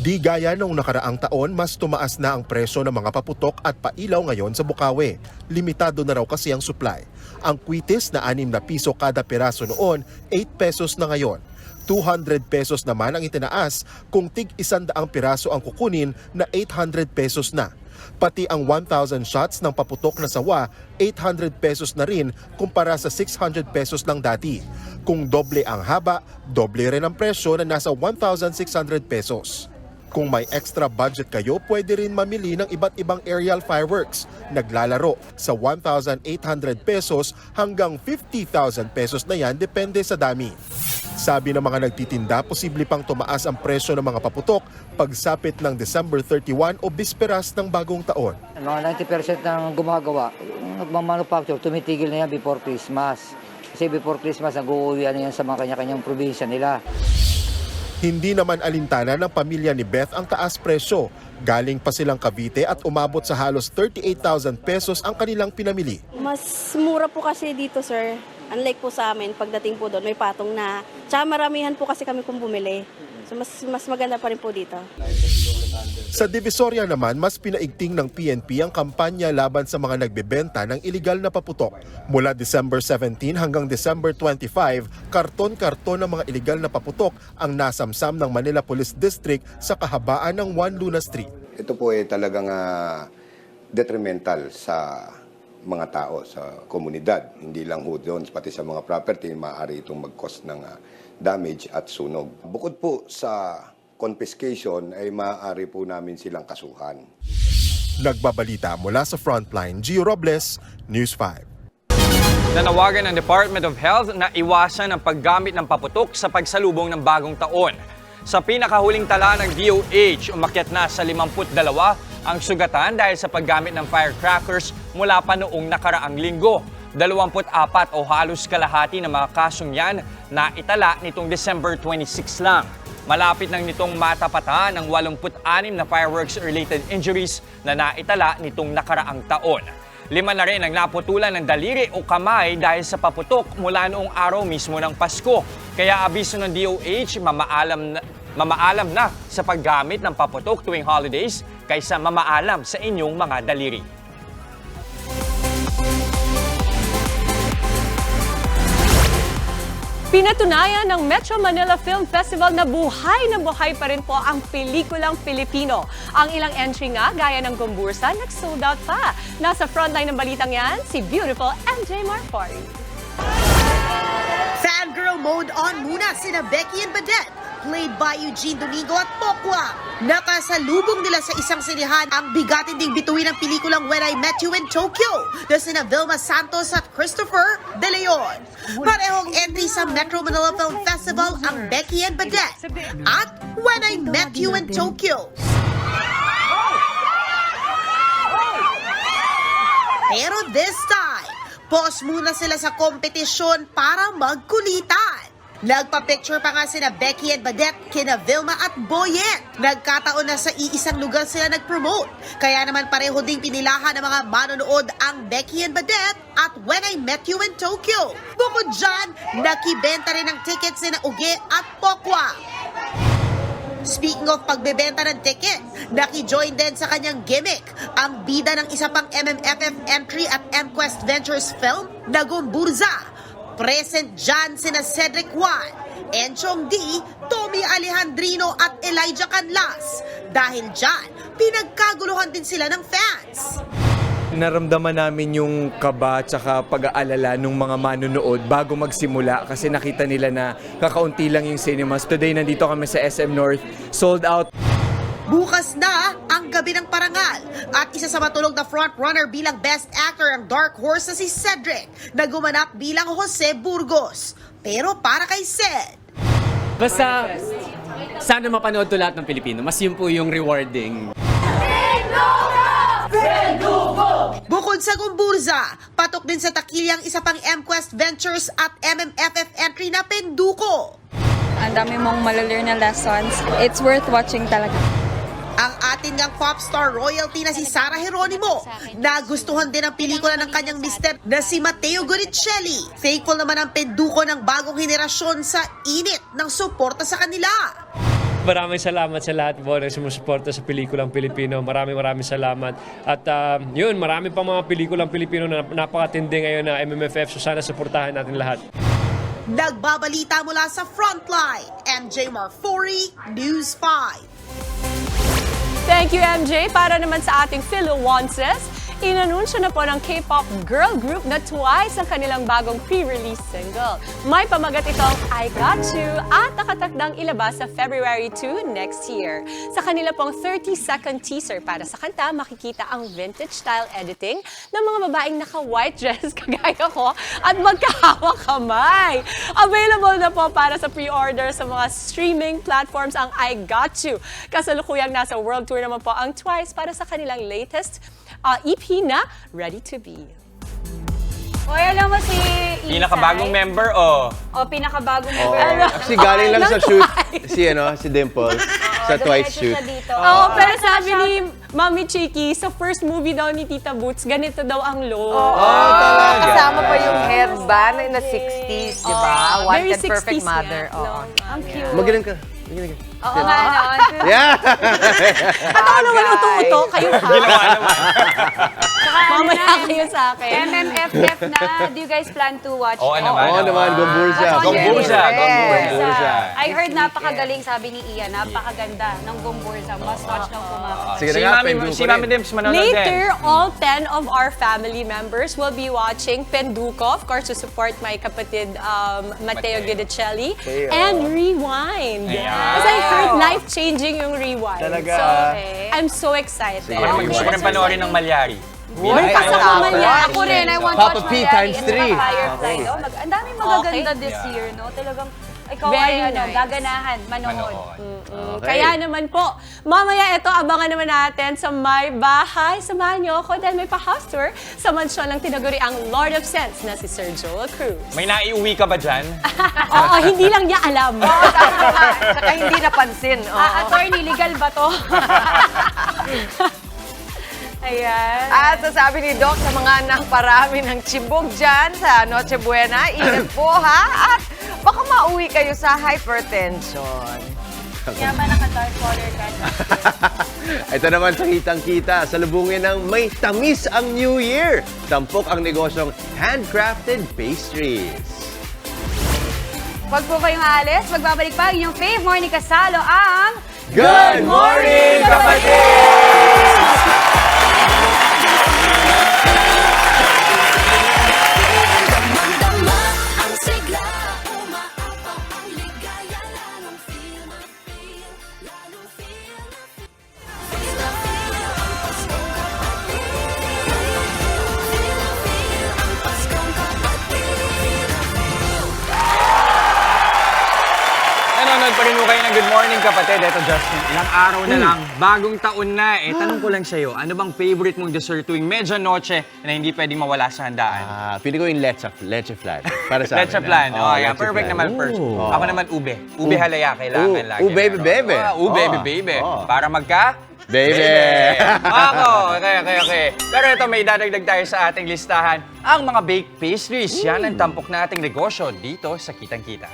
Speaker 18: Di gaya noong nakaraang taon, mas tumaas na ang presyo ng mga paputok at pailaw ngayon sa Bukawe. Limitado na raw kasi ang supply. Ang kwitis na 6 na piso kada peraso noon, 8 pesos na ngayon. 200 pesos naman ang itinaas kung tig 100 piraso ang kukunin na 800 pesos na. Pati ang 1,000 shots ng paputok na sawa, 800 pesos na rin kumpara sa 600 pesos lang dati. Kung doble ang haba, doble rin ang presyo na nasa 1,600 pesos. Kung may extra budget kayo, pwede rin mamili ng iba't ibang aerial fireworks. Naglalaro sa 1,800 pesos hanggang 50,000 pesos na yan, depende sa dami. Sabi ng mga nagtitinda, posible pang tumaas ang presyo ng mga paputok pagsapit ng December 31 o bisperas ng bagong taon.
Speaker 6: Mga 90% ng gumagawa, nagmamanufacture, tumitigil na yan before Christmas. Kasi before Christmas, nag-uuwian na yan sa mga kanya-kanyang probinsya nila.
Speaker 18: Hindi naman alintana ng pamilya ni Beth ang taas presyo. Galing pa silang Cavite at umabot sa halos 38,000 pesos ang kanilang pinamili.
Speaker 13: Mas mura po kasi dito, sir. Unlike po sa amin, pagdating po doon, may patong na. Tsaka maramihan po kasi kami kung bumili. So mas maganda pa rin po dito.
Speaker 18: Sa Divisoria naman, mas pinaigting ng PNP ang kampanya laban sa mga nagbebenta ng iligal na paputok. Mula December 17 hanggang December 25, karton-karton ng mga iligal na paputok ang nasamsam ng Manila Police District sa kahabaan ng Juan Luna Street.
Speaker 14: Ito po ay talagang detrimental sa mga tao, sa komunidad. Hindi lang ho doon, pati sa mga property, maaari itong mag-cause ng damage at sunog. Bukod po sa confiscation ay maaari po namin silang kasuhan.
Speaker 18: Nagbabalita mula sa Frontline, Gio Robles, News 5.
Speaker 9: Nanawagan ng Department of Health na iwasan ang paggamit ng paputok sa pagsalubong ng bagong taon. Sa pinakahuling tala ng DOH, umakyat na sa 52 ang sugatan dahil sa paggamit ng firecrackers mula pa noong nakaraang linggo. 24 o halos kalahati ng mga kasong yan na itala nitong December 26 lang. Malapit nang nitong matapatan ang 86 na fireworks-related injuries na naitala nitong nakaraang taon. 5 na rin ang naputulan ng daliri o kamay dahil sa paputok mula noong araw mismo ng Pasko. Kaya abiso ng DOH, mamaalam na sa paggamit ng paputok tuwing holidays kaysa mamaalam sa inyong mga daliri.
Speaker 7: Pinatunayan ng Metro Manila Film Festival na buhay pa rin po ang pelikulang Pilipino. Ang ilang entry nga, gaya ng Gumbursa, nag-sold out pa. Nasa frontline ng balitang yan, si beautiful MJ Marfori.
Speaker 15: Fangirl mode on muna sina Becky and Badette, played by Eugene Domingo at Pokwa. Nakasalubong nila sa isang sinihan ang bigatin ding bituin ng pelikulang When I Met You in Tokyo na sina Vilma Santos at Christopher De Leon. Parehong entry sa Metro Manila Film Festival ang Becky and Badette at When I Met You in Tokyo. Pero this time, pause muna sila sa kompetisyon para magkulitan. Nagpa-picture pa nga sina Becky and Badette, kina Vilma at Boyet. Nagkataon na sa iisang lugar sila nag-promote. Kaya naman pareho ding pinilahan ng mga manonood ang Becky and Badette at When I Met You in Tokyo. Bukod dyan, nakibenta rin ng tickets sina Uge at Pokwa. Speaking of pagbebenta ng ticket, naki-join din sa kanyang gimmick ang bida ng isa pang MMFF entry at MQuest Ventures film na Gumbursa. Present dyan sina Cedric Juan, Enchong D, Tommy Alejandrino at Elijah Canlas. Dahil dyan, pinagkaguluhan din sila ng fans.
Speaker 25: Naramdaman namin yung kaba at saka pag-aalala ng mga manonood bago magsimula kasi nakita nila na kakaunti lang yung cinemas. Today, nandito kami sa SM North, sold out.
Speaker 15: Bukas na ang Gabi ng Parangal at isa sa matulog na frontrunner bilang Best Actor ang Dark Horse na si Cedric na gumanap bilang Jose Burgos. Pero para kay Ced,
Speaker 26: basta sana mapanood to lahat ng Pilipino. Mas yun po yung rewarding.
Speaker 15: bukod sa Gumbursa, patok din sa takilyang isa pang MQuest Ventures at MMFF entry na Penduko.
Speaker 27: Ang dami mong malalearn na lessons. It's worth watching talaga.
Speaker 15: Ang atin ngang popstar royalty na si Sarah Geronimo, nagustuhan din ang pelikula ng kanyang mister na si Matteo Goricelli. Thankful naman ang Penduko ng bagong henerasyon sa init ng suporta sa kanila.
Speaker 28: Maraming salamat sa lahat po na sumusuporta sa pelikulang Pilipino. Maraming salamat. At yun, marami pang mga pelikulang Pilipino na napakatindi ngayon na MMFF. So sana suportahan natin lahat.
Speaker 15: Nagbabalita mula sa Frontline, MJ Marfori, News 5.
Speaker 7: Thank you, MJ. Para naman sa ating Philowances, inanunsyo na po ng K-pop girl group na TWICE ang kanilang bagong pre-release single. May pamagat itong I Got You at nakatakdang ilabas sa February 2 next year. Sa kanila pong 30-second teaser para sa kanta, makikita ang vintage-style editing ng mga babaeng naka-white dress kagaya ko at magkahawak kamay. Available na po para sa pre-order sa mga streaming platforms ang I Got You. Kasalukuyang nasa world tour naman po ang TWICE para sa kanilang latest EP na Ready to Be.
Speaker 8: Oy, alam mo si Isay?
Speaker 9: Pinakabagong member, oh.
Speaker 8: Pinakabagong member.
Speaker 3: Kasi galing lang sa shoot si Dimple sa Twice shoot.
Speaker 7: Pero sabi ni Mami Chiki, sa first movie daw ni Tita Boots, ganito daw ang look.
Speaker 3: Talaga.
Speaker 5: Kasama pa yung headband na 60s, di ba?
Speaker 7: Very
Speaker 5: Wanted Perfect
Speaker 7: 60s
Speaker 5: Mother.
Speaker 7: yan.
Speaker 8: Ang cute.
Speaker 3: Magaling ka.
Speaker 8: Oo nga, no?
Speaker 3: Yeah!
Speaker 7: At ako naman uto-uto, kayo ha.
Speaker 9: Ginawa naman.
Speaker 7: Mamaya kayo sa akin.
Speaker 8: MMFF na, do you guys plan to watch?
Speaker 9: Oo naman.
Speaker 3: Oo naman, Gombursa.
Speaker 9: Gombursa.
Speaker 8: I heard napakagaling, sabi ni Ian, napakaganda ng Gombursa. Must watch ng kumakain.
Speaker 3: Sige na nga,
Speaker 9: Si Mami Dims manonood din.
Speaker 7: Later, all 10 of our family members will be watching Penduko, of course, to support my kapatid Matteo Guidicelli, and Rewind. Kasi I heard life-changing yung Rewind.
Speaker 3: Talaga?
Speaker 7: So, I'm so excited.
Speaker 9: Gusto ko rin panoorin ng Malyari.
Speaker 7: Uy, kasama niya.
Speaker 8: Ako rin, I want to
Speaker 3: Papa
Speaker 8: watch
Speaker 3: P
Speaker 8: Malyari
Speaker 3: times
Speaker 8: at saka
Speaker 3: 3.
Speaker 8: Firefly. Ang daming magaganda this year, no? Talagang, ikaw
Speaker 7: Very
Speaker 8: ay
Speaker 7: nice.
Speaker 8: gaganahan, manood.
Speaker 7: Kaya naman po, mamaya ito, abangan naman natin sa May Bahay. Samahan niyo ako dahil may pa-house tour sa mansyon ng tinaguri ang Lord of Sense na si Sir Joel Cruz.
Speaker 9: May naiuwi ka ba dyan?
Speaker 7: Oo, hindi lang niya alam.
Speaker 5: Saka hindi napansin.
Speaker 8: Attorney, legal ba to?
Speaker 7: Ayan.
Speaker 5: At sasabi ni Doc sa mga nangparami ng chibog dyan sa Noche Buena, ingat po ha, at baka mauwi kayo sa hypertension.
Speaker 8: Kaya ba naka-dark color ka?
Speaker 3: Ito naman sa kitang-kita, salubungin ng may tamis ang New Year. Tampok ang negosyong handcrafted pastries.
Speaker 8: Huwag po kayong aalis, magbabalik pa ang inyong fave morning kasalo ang
Speaker 3: Good morning, kapatid!
Speaker 9: Nanonood pa rin mo kayo ng Good Morning Kapatid. Ito, Justin, ilang araw na lang, bagong taon na. Tanong ko lang sa'yo, ano bang favorite mong dessert tuwing medianoche na hindi pwedeng mawala sa handaan?
Speaker 3: Pili ko yung leche flan. Para sa
Speaker 9: Leche
Speaker 3: amin,
Speaker 9: flan.
Speaker 3: ah.
Speaker 9: Yeah,
Speaker 3: Leche
Speaker 9: perfect
Speaker 3: flan.
Speaker 9: naman first.
Speaker 3: Ooh.
Speaker 9: Ako naman ube. Ube halaya kailangan lagi.
Speaker 3: Baby,
Speaker 9: meron.
Speaker 3: baby.
Speaker 9: Baby, baby. Para magka?
Speaker 3: Baby!
Speaker 9: Ako! Okay. Pero ito, may dadagdag tayo sa ating listahan. Ang mga baked pastries. Yan ang tampok nating negosyo dito sa Kitang-Kita.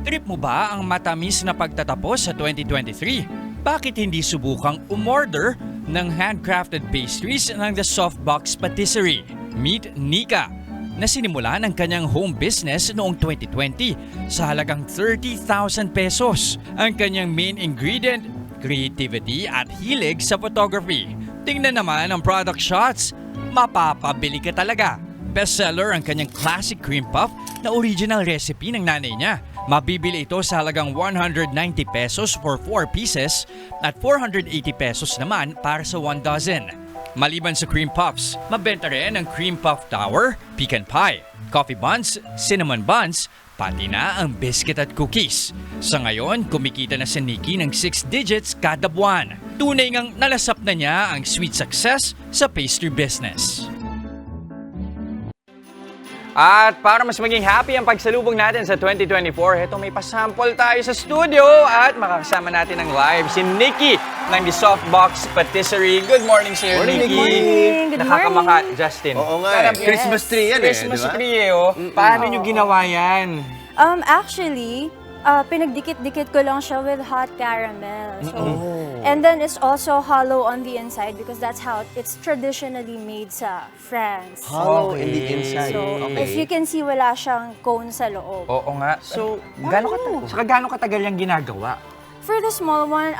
Speaker 10: Trip mo ba ang matamis na pagtatapos sa 2023? Bakit hindi subukang umorder ng handcrafted pastries ng The Softbox Patisserie? Meet Nika, na sinimulan ang kanyang home business noong 2020 sa halagang 30,000 pesos. Ang kanyang main ingredient, creativity at hilig sa photography. Tingnan naman ang product shots, mapapabili ka talaga. Bestseller ang kanyang classic cream puff na original recipe ng nanay niya. Mabibili ito sa halagang 190 pesos for 4 pieces at 480 pesos naman para sa 1 dozen. Maliban sa cream puffs, mabenta rin ang cream puff tower, pecan pie, coffee buns, cinnamon buns, pati na ang biscuit at cookies. Sa ngayon, kumikita na si Nikki ng 6 digits kada buwan. Tunay ngang nalasap na niya ang sweet success sa pastry business.
Speaker 9: At para mas maging happy ang pagsalubong natin sa 2024, ito may pasample tayo sa studio at makakasama natin ng live si Nikki ng The Softbox Patisserie. Good morning sa'yo, Nikki.
Speaker 24: Good morning. Good
Speaker 9: Nakamaka, Justin.
Speaker 3: Oo nga eh. Christmas tree yan eh,
Speaker 9: Christmas
Speaker 3: di ba?
Speaker 9: tree eh, oh. Paano nyo ginawa yan?
Speaker 24: Actually,
Speaker 11: pinagdikit-dikit ko lang siya with hot caramel. So, and then it's also hollow on the inside because that's how it's traditionally made sa France.
Speaker 3: Hollow in the inside.
Speaker 11: So, if you can see, wala siyang cone sa loob.
Speaker 9: Oo nga. So, gaano katagal yung ginagawa?
Speaker 11: For the small one,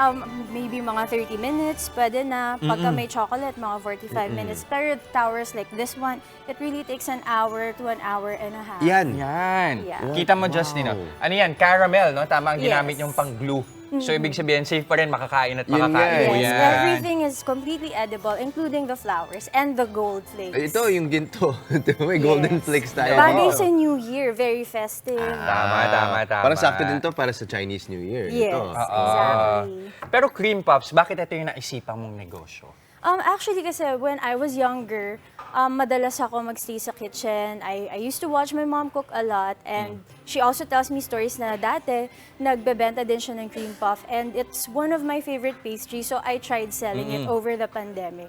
Speaker 11: maybe mga 30 minutes, pwede na. Pagka may chocolate, mga 45 minutes. Pero towers like this one, it really takes an hour to an hour and a half.
Speaker 9: Yan.
Speaker 11: Yeah.
Speaker 9: Kita mo, Justin, no? Ano yan? Caramel, no? Tama ang ginamit yung pang-glue. So, ibig sabihin, safe pa rin makakain at makakain mo
Speaker 11: Yes,
Speaker 9: yan.
Speaker 11: everything is completely edible, including the flowers and the gold flakes.
Speaker 3: Ito, yung ginto. May golden flakes tayo.
Speaker 11: Bagay sa New Year, very festive.
Speaker 9: Tama.
Speaker 3: Parang sakto din to para sa Chinese New Year.
Speaker 11: Yes,
Speaker 3: Ito.
Speaker 11: exactly.
Speaker 9: Pero cream puffs, bakit ito yung naisipan mong negosyo?
Speaker 11: Actually, kasi when I was younger, madalas ako magstay sa kitchen. I used to watch my mom cook a lot, and she also tells me stories na dati, nagbebenta din siya ng cream puff, and it's one of my favorite pastries, so I tried selling it over the pandemic.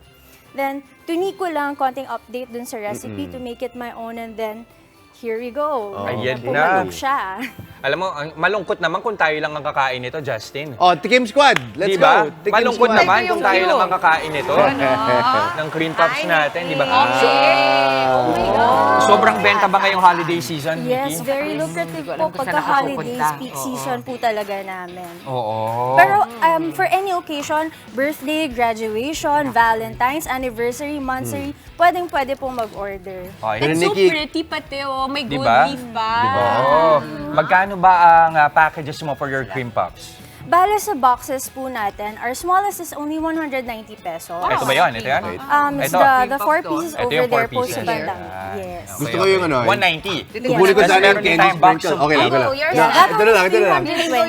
Speaker 11: Then, tunik ko lang konting update dun sa recipe to make it my own, and then, here we go.
Speaker 9: Ayan na.
Speaker 11: Pumalog siya.
Speaker 9: Alam mo, malungkot naman kung tayo lang ang kakain nito, Justin.
Speaker 3: Oh, Tikim Squad! Let's
Speaker 9: diba?
Speaker 3: go! Tikim
Speaker 9: Malungkot
Speaker 3: Squad.
Speaker 9: naman kung tayo lang ang kakain nito. Ng cream puffs natin, di ba? So,
Speaker 11: Oh my God.
Speaker 9: sobrang benta ba ngayong holiday season,
Speaker 11: Yes,
Speaker 9: Nikki?
Speaker 11: very lucrative po pagka holidays, peak season po talaga namin.
Speaker 9: Oo.
Speaker 11: Pero for any occasion, birthday, graduation, Valentine's, anniversary, monthsary, pwede pong mag-order.
Speaker 9: Okay.
Speaker 7: It's so
Speaker 9: Nikki,
Speaker 7: pretty pati, oh. May gold
Speaker 9: diba?
Speaker 7: leaf pa.
Speaker 9: Diba? Oo. Magkano ba ang packages mo for your cream puffs?
Speaker 11: Bale sa boxes po natin, our smallest is only 190 pesos.
Speaker 9: Ito ba yun? Ito yan?
Speaker 11: It's
Speaker 9: Ito.
Speaker 11: the 4 pieces
Speaker 9: Ito
Speaker 11: over
Speaker 9: yung 4
Speaker 11: there po
Speaker 9: pieces.
Speaker 11: sa bandang.
Speaker 9: Yan.
Speaker 11: Yes.
Speaker 3: Gusto ko yung ano.
Speaker 9: 190.
Speaker 3: Kukunin ko
Speaker 11: Yes.
Speaker 3: sana yung
Speaker 9: Meron din
Speaker 3: candy
Speaker 9: tayong box
Speaker 3: sprinkle.
Speaker 9: of
Speaker 3: Okay lang, okay lang.
Speaker 11: Yeah,
Speaker 3: Ito na lang, ito na lang.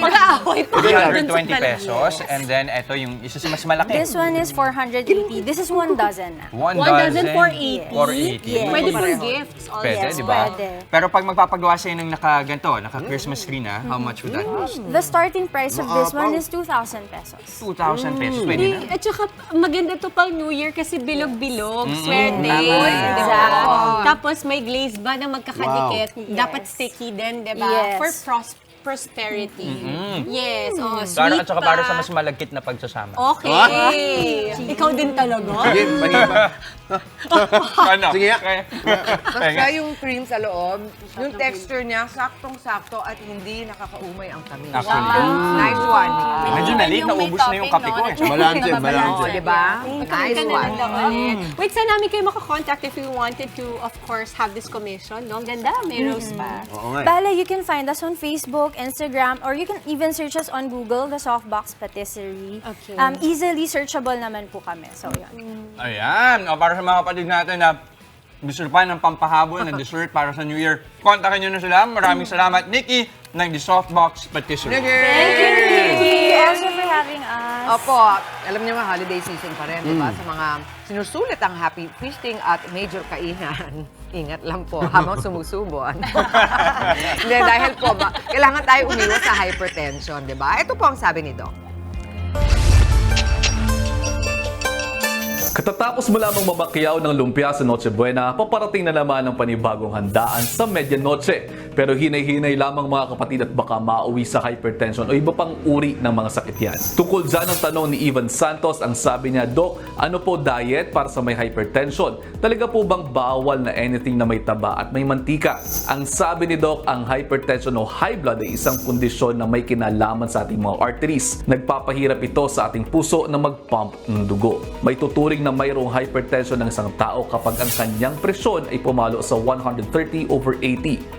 Speaker 7: Mag-aaway pa.
Speaker 9: 320 pesos. And then, ito yung isa sa mas malaki.
Speaker 11: This one is 480. This is 1 dozen.
Speaker 9: One
Speaker 7: dozen,
Speaker 9: dozen,
Speaker 7: 480.
Speaker 9: 480.
Speaker 11: Yes.
Speaker 7: Pwede pang gifts.
Speaker 9: Pwede,
Speaker 11: Yes,
Speaker 9: di ba?
Speaker 11: pwede.
Speaker 9: Pero pag magpapagawa sa'yo ng naka-Christmas tree na, how much would that cost?
Speaker 11: The starting price of this one is 2,000 pesos.
Speaker 9: 2,000 pesos. Pwede na.
Speaker 7: At saka maganda to pang New Year kasi bilog-bilog, swerte.
Speaker 11: Exactly.
Speaker 7: Diba? Tapos may glaze ba na magkakadikit? Dapat sticky din, diba?
Speaker 11: Yes.
Speaker 7: For prosperity. Yes. Oh,
Speaker 9: Para
Speaker 7: sweet
Speaker 9: at saka
Speaker 7: pa.
Speaker 9: para sa mas malagkit na pagsasama.
Speaker 7: Okay. Ikaw din talaga?
Speaker 3: Sige, panima.
Speaker 9: Ano?
Speaker 3: Sige nga.
Speaker 12: Basta yung cream sa loob, yung texture niya, saktong-sakto at hindi nakakaumay ang tamis.
Speaker 9: Actually.
Speaker 12: Nice one.
Speaker 9: Medyo na-late, naubos na yung kape ko eh.
Speaker 3: Balanse, balanse.
Speaker 12: Oh, diba?
Speaker 7: Nice
Speaker 12: Nice one.
Speaker 7: Wait, saan namin kayo makakontact if you wanted to, of course, have this commission? No? Ang ganda, may rose pa.
Speaker 3: Oo nga.
Speaker 11: Bale, you can find us on Facebook, Instagram, or you can even search us on Google, the Softbox Patisserie.
Speaker 7: Okay.
Speaker 11: Easily searchable naman po kami. So, yun.
Speaker 9: Ayan. O, para sa mga kapatid natin na gusto pa ng pampahabol na dessert para sa New Year, kontakin nyo na sila. Maraming salamat, Nikki, ng The Softbox Patisserie.
Speaker 11: Thank you also for having us.
Speaker 12: Opo, alam niyo nga, holiday season pa rin, di ba? Sa mga sinusulit ang happy feasting at major kainan. Ingat lang po habang sumusubon. Hindi, dahil po, kailangan tayo umiwas sa hypertension, di ba? Ito po ang sabi ni Doc.
Speaker 16: Katatapos mo lamang mamakyaw ng lumpia sa Noche Buena, paparating na naman ang panibagong handaan sa Medianoche. Pero hinay-hinay lamang mga kapatid at baka mauwi sa hypertension o iba pang uri ng mga sakit yan. Tungkol dyan ang tanong ni Ivan Santos, ang sabi niya, Dok, ano po diet para sa may hypertension? Talaga po bang bawal na anything na may taba at may mantika? Ang sabi ni Doc, ang hypertension o high blood ay isang kondisyon na may kinalaman sa ating mga arteries. Nagpapahirap ito sa ating puso na mag-pump ng dugo. May tuturing na mayroong hypertension ng isang tao kapag ang kanyang presyon ay pumalo sa 130/80.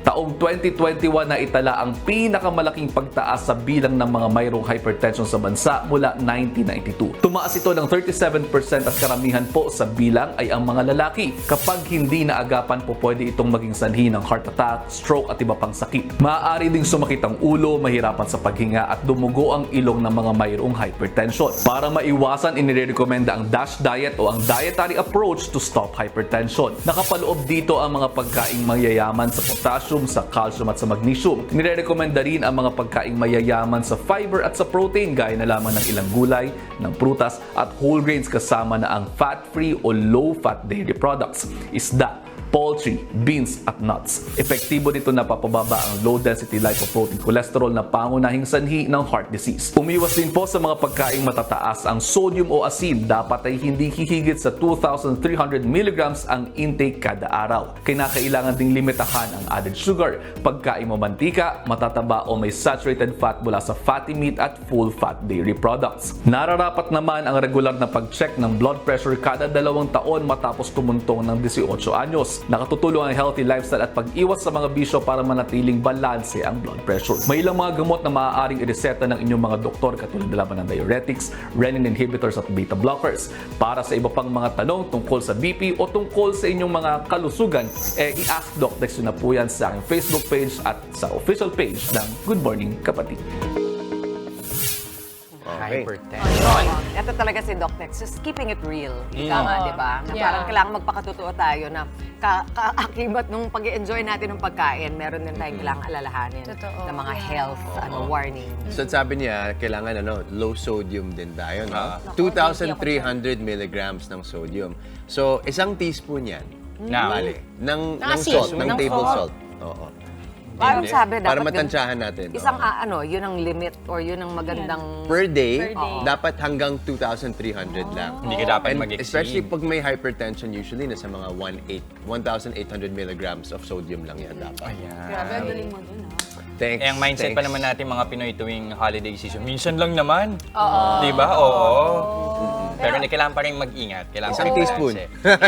Speaker 16: Taong 2021 na itala ang pinakamalaking pagtaas sa bilang ng mga mayroong hypertension sa bansa mula 1992. Tumaas ito ng 37% at karamihan po sa bilang ay ang mga lalaki. Kapag hindi naagapan po pwede itong maging sanhi ng heart attack, stroke at iba pang sakit. Maaari ding sumakit ang ulo, mahirapan sa paghinga at dumugo ang ilong ng mga mayroong hypertension. Para maiwasan, inirekomenda ang DASH diet o ang dietary approach to stop hypertension. Nakapaloob dito ang mga pagkaing mayayaman sa potassium, sa calcium at sa magnesium. Nirekomenda rin ang mga pagkaing mayayaman sa fiber at sa protein gaya na lamang ng ilang gulay, ng prutas at whole grains kasama na ang fat-free o low-fat dairy products, isda, poultry, beans at nuts. Epektibo nito na papababa ang low-density lipoprotein cholesterol na pangunahing sanhi ng heart disease. Umiwas din po sa mga pagkaing matataas ang sodium o asin. Dapat ay hindi hihigit sa 2,300 mg ang intake kada araw. Kinakailangan ding limitahan ang added sugar, pagkain mo mantika, matataba o may saturated fat mula sa fatty meat at full-fat dairy products. Nararapat naman ang regular na pag-check ng blood pressure kada 2 taon matapos tumuntong ng 18 anyos. Nakatutulong ang healthy lifestyle at pag-iwas sa mga bisyo para manatiling balanse ang blood pressure. May ilang mga gamot na maaaring ireseta ng inyong mga doktor katulad na laban ng diuretics, renin inhibitors at beta blockers. Para sa iba pang mga tanong tungkol sa BP o tungkol sa inyong mga kalusugan, i-ask Doc. Text na po yan sa aking Facebook page at sa official page ng Good Morning Kapatid.
Speaker 12: Hypertension. Ito talaga si Doc Tex, just keeping it real. Ika nga, di ba? Na parang kailangan magpakatotoo tayo na kaakibat nung pag-enjoy natin ng pagkain, meron din tayong kailangan alalahanin ng mga health warning.
Speaker 3: So sabi niya, kailangan low sodium din tayo, no? 2,300 milligrams ng sodium. So, isang teaspoon yan. Ng salt, ng table salt. Oo.
Speaker 12: Parang sabi,
Speaker 3: para
Speaker 12: dapat
Speaker 3: matansyahan natin.
Speaker 12: Isang yun ang limit or yun ang magandang...
Speaker 3: Per day, dapat hanggang 2,300 lang.
Speaker 9: Hindi ka dapat
Speaker 3: And
Speaker 9: mag-exceed.
Speaker 3: especially pag may hypertension, usually nasa mga 1,800 milligrams of sodium lang yan dapat.
Speaker 8: Grabe, ang galing mo dun,
Speaker 3: Thanks.
Speaker 9: Eh, ang mindset pa naman natin mga Pinoy tuwing holiday season, minsan lang naman.
Speaker 8: Oo.
Speaker 9: Di ba? Oo. Pero kailangan pa rin mag-ingat. Kailangan
Speaker 3: Isang teaspoon.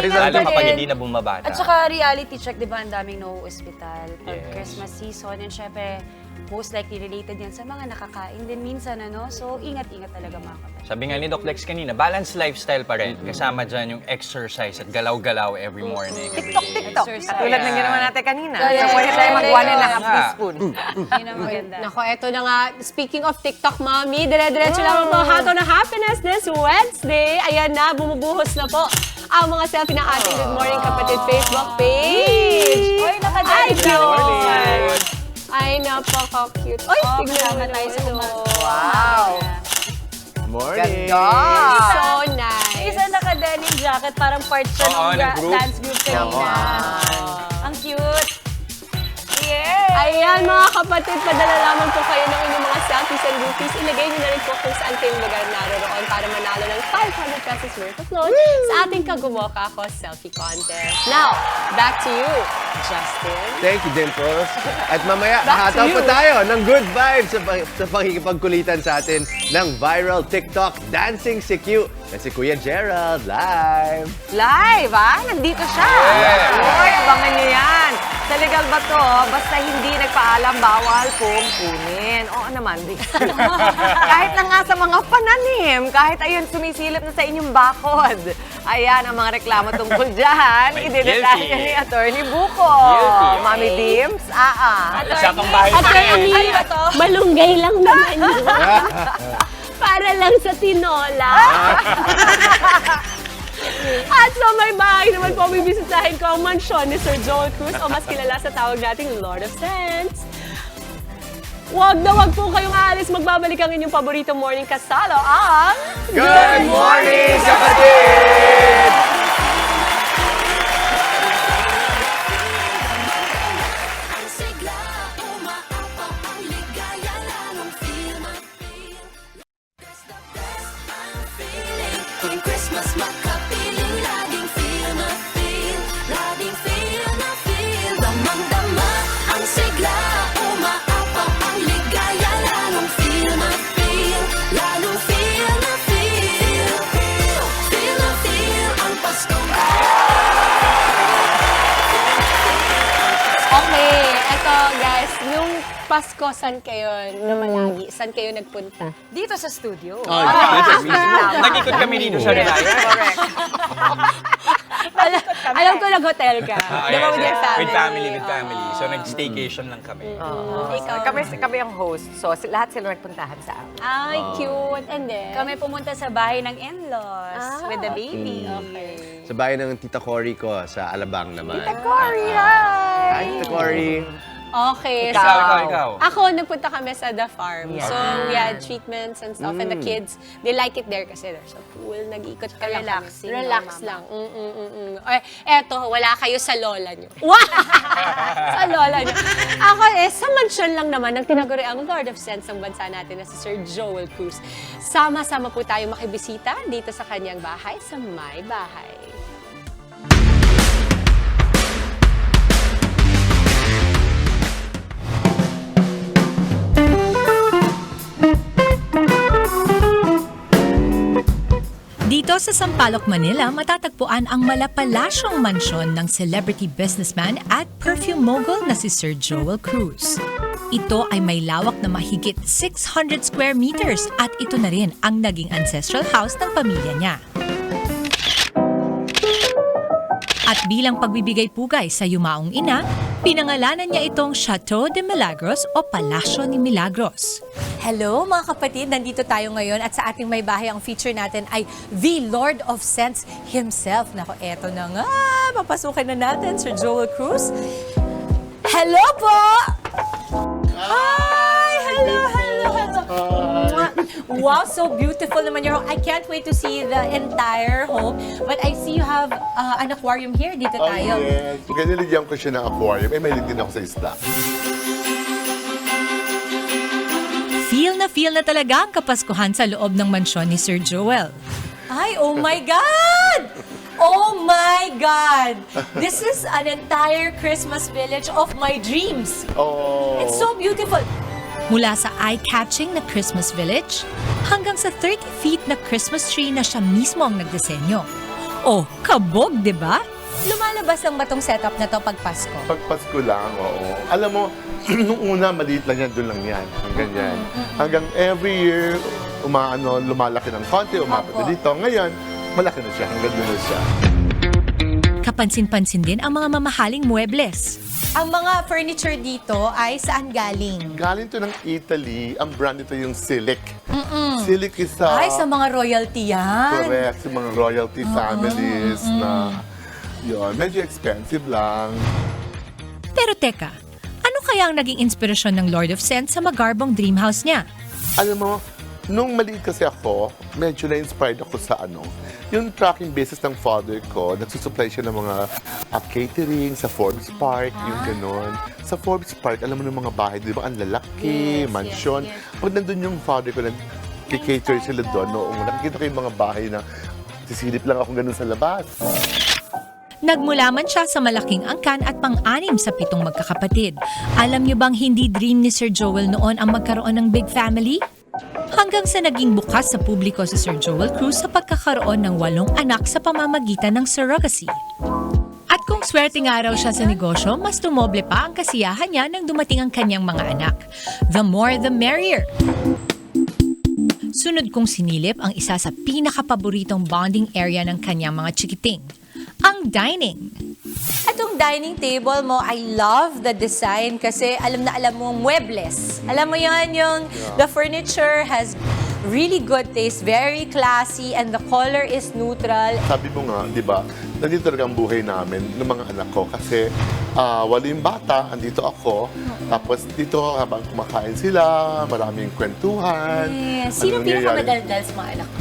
Speaker 9: Lalo kapag hindi na bumabata.
Speaker 8: At saka reality check, di ba, ang daming no-hospital pag
Speaker 9: Yes.
Speaker 8: Christmas season. And syempre, most likely related yan sa mga nakakain din minsan, So, ingat-ingat talaga mga kapatid.
Speaker 9: Sabi nga ni Doc Lex kanina, balanced lifestyle pa rin. Kasama dyan yung exercise at galaw-galaw every morning, every day.
Speaker 12: TikTok. Katulad ng ginawa natin kanina.
Speaker 7: Correct.
Speaker 12: So, pwede tayo mag-1.5
Speaker 9: Ah.
Speaker 12: teaspoon.
Speaker 8: Yun ang maganda.
Speaker 7: Nako, eto na nga. Speaking of TikTok, Mommy, dire-diretso lang ang hato ng happiness this Wednesday. Ayan na, bumubuhos na po ang mga selfie ng ating Good Morning Kapatid Facebook page.
Speaker 8: Uy, nakadali
Speaker 7: Ay,
Speaker 8: na.
Speaker 7: cute! Ay, napaka-cute. Uy, tignan mo
Speaker 8: tayo sa
Speaker 12: Wow!
Speaker 3: Morning!
Speaker 12: Ganda!
Speaker 7: So nice.
Speaker 8: Isa naka-denim jacket, parang part siya ng
Speaker 9: nag-group.
Speaker 8: dance group kanina. Ang cute. Yes!
Speaker 7: Ayan mga kapatid, padala lamang po kayo ng inyong mga selfies and groupies. Ilagay niyo na rin po kung saan kayong lugar naroon para manalo ng 500 pesos worth of load sa ating Kagumoka Ako Selfie Contest. Now, back to you, Justin.
Speaker 3: Thank you, Dimples. At mamaya,
Speaker 7: Back to
Speaker 3: hataw
Speaker 7: you.
Speaker 3: pa tayo ng good vibes sa pakikipagkulitan sa atin ng viral TikTok Dancing si Q na si Kuya Gerald live.
Speaker 12: Live, Nandito siya. Uy, abangan niyo yan. Sa legal ba to? Basta hindi nagpaalam, bawal pong kunin. Oo naman. Kahit na nga sa mga pananim, kahit ayun, sumisilip na sa inyong bakod. Ayan ang mga reklamo tungkol dyan.
Speaker 9: May
Speaker 12: Idinatay
Speaker 9: guilty.
Speaker 12: ni Attorney Buko.
Speaker 9: Guilty, okay.
Speaker 12: Mami Dims,
Speaker 9: Isa kang bahay pa
Speaker 7: Attorney,
Speaker 9: rin.
Speaker 7: malunggay lang naman yun. Para lang sa tinola. At sa may bahay naman po, bibisitahin ko ang mansyon ni Sir Joel Cruz o mas kilala sa tawag nating Lord of Sense. Wag na wag po kayong aalis. Magbabalik ang inyong paborito morning kasalo ang...
Speaker 3: Good morning, kapatid!
Speaker 7: Okay, eto guys, nung Pasko, saan kayo namalagi? Saan kayo nagpunta?
Speaker 8: Dito sa studio.
Speaker 9: Nag-ikot kami dito sa Relaya.
Speaker 12: Correct.
Speaker 7: Alam ko nag-hotel ka. Di ba with your family?
Speaker 9: With family, with family. So nag-staycation lang kami.
Speaker 12: Kami ang host. So, lahat sila nagpuntahan sa amin.
Speaker 7: Ay, cute. And then?
Speaker 8: Kami pumunta sa bahay ng in-laws with the baby.
Speaker 7: Okay.
Speaker 3: Sa bahay ng Tita Cory ko sa Alabang naman.
Speaker 12: Tita Cory, hi!
Speaker 3: Hi, Tita Cory.
Speaker 7: Okay.
Speaker 9: Ikaw.
Speaker 7: Ako, nagpunta kami sa The Farm.
Speaker 12: Yeah.
Speaker 7: So, we had treatments and stuff. And the kids, they like it there kasi there's a pool. Nag-ikot ka lang.
Speaker 24: Relaxing,
Speaker 7: Relax
Speaker 24: no,
Speaker 7: lang. Eto, wala kayo sa lola nyo. Wow! Sa lola nyo. Ako sa mansyon lang naman ang tinaguri ang Lord of Sense ng bansa natin na si Sir Joel Cruz. Sama-sama po tayo makibisita dito sa kanyang bahay, sa My Bahay.
Speaker 1: Dito sa Sampaloc, Manila, matatagpuan ang malapalasyong mansyon ng celebrity businessman at perfume mogul na si Sir Joel Cruz. Ito ay may lawak na mahigit 600 square meters at ito na rin ang naging ancestral house ng pamilya niya. At bilang pagbibigay pugay sa yumaong ina, pinangalanan niya itong Chateau de Milagros o Palasyo ni Milagros.
Speaker 7: Hello mga kapatid, nandito tayo ngayon at sa ating May Bahay ang feature natin ay the Lord of Sense himself. Nako, eto na nga, papasukin na natin Sir Joel Cruz. Hello po! Hi! Hello! Wow, so beautiful naman your home. I can't wait to see the entire home. But I see you have an aquarium here. Dito tayo.
Speaker 2: Yes. Kaya niligyan ko siya ng aquarium. Mahilig din ako sa isda.
Speaker 1: Feel na talaga ang kapaskuhan sa loob ng mansyon ni Sir Joel.
Speaker 7: Ay, oh my God! Oh my God! This is an entire Christmas village of my dreams.
Speaker 2: Oh.
Speaker 7: It's so beautiful.
Speaker 1: Mula sa eye-catching na Christmas village hanggang sa 30 feet na Christmas tree na siya mismo ang nagdisenyo. Oh, kabog, di ba?
Speaker 7: Lumalabas ang batong setup na to pag Pasko.
Speaker 2: Pag Pasko lang, oo. Alam mo, nung una, maliit lang yan, doon lang yan. Hanggang yan. Hanggang every year, lumalaki ng konti, umapit dito. Ngayon, malaki na siya. Hanggang doon na siya.
Speaker 1: Kapansin-pansin din ang mga mamahaling muebles.
Speaker 7: Ang mga furniture dito ay saan galing?
Speaker 2: Galing to ng Italy. Ang brand nito yung Silic. Silic is
Speaker 7: Ay, sa mga royalty yan.
Speaker 2: correct, sa mga royalty families na yun, medyo expensive lang.
Speaker 1: Pero teka, ano kaya ang naging inspirasyon ng Lord of Sense sa magarbong dream house niya?
Speaker 2: Alam mo, nung maliit kasi ako, medyo na-inspired ako sa yung tracking basis ng father ko, nagsusupply siya ng mga catering sa Forbes Park, yung ganon. Sa Forbes Park, alam mo ng mga bahay, di ba, ang lalaki, mansion. Pag nandun yung father ko, nag-cater sila doon, noong nakikita ko yung mga bahay na sisilip lang ako ganun sa labas.
Speaker 1: Nagmula man siya sa malaking angkan at pang-anim sa 7 magkakapatid. Alam niyo bang hindi dream ni Sir Joel noon ang magkaroon ng big family? Hanggang sa naging bukas sa publiko si Sir Joel Cruz sa pagkakaroon ng 8 anak sa pamamagitan ng surrogacy. At kung swerteng araw siya sa negosyo, mas tumoble pa ang kasiyahan niya nang dumating ang kanyang mga anak. The more the merrier. Sunod kong sinilip ang isa sa pinakapaboritong bonding area ng kanyang mga chikiting, ang dining.
Speaker 7: Itong dining table mo, I love the design kasi alam na alam mo, muebles. Alam mo yan, the furniture has really good taste, very classy, and the color is neutral.
Speaker 2: Sabi mo nga, di ba, nandito talaga ang buhay namin ng mga anak ko kasi wala yung bata, andito ako. Tapos dito habang kumakain sila, maraming kwentuhan.
Speaker 7: Sino pinakamadaldal sa mga anak ko?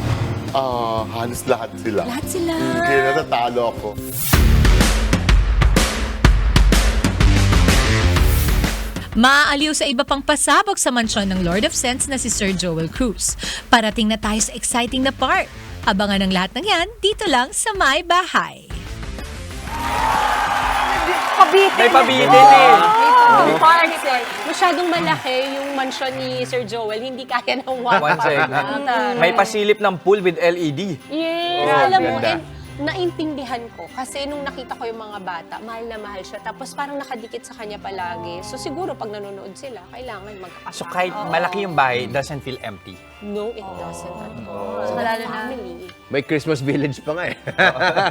Speaker 2: Halos lahat sila.
Speaker 7: Lahat sila.
Speaker 2: Kaya natatalo ako.
Speaker 1: Maaaliw sa iba pang pasabog sa mansyon ng Lord of Sense na si Sir Joel Cruz. Parating na tayo sa exciting na part. Abangan ang lahat ng yan dito lang sa My Bahay.
Speaker 9: May pabitin eh.
Speaker 7: Parks eh. Masyadong malaki yung mansyon ni Sir Joel. Hindi kaya ng
Speaker 9: One second. May pasilip ng pool with LED.
Speaker 7: Yes,
Speaker 9: Oh,
Speaker 7: alam mo,
Speaker 9: ganda.
Speaker 7: and naintindihan ko. Kasi nung nakita ko yung mga bata, mahal na mahal siya. Tapos parang nakadikit sa kanya palagi. So siguro pag nanonood sila, kailangan magkakasama.
Speaker 9: So kahit malaki yung bahay, it doesn't feel empty.
Speaker 7: No, it doesn't at all. So lalo na family.
Speaker 3: May Christmas village pa nga eh.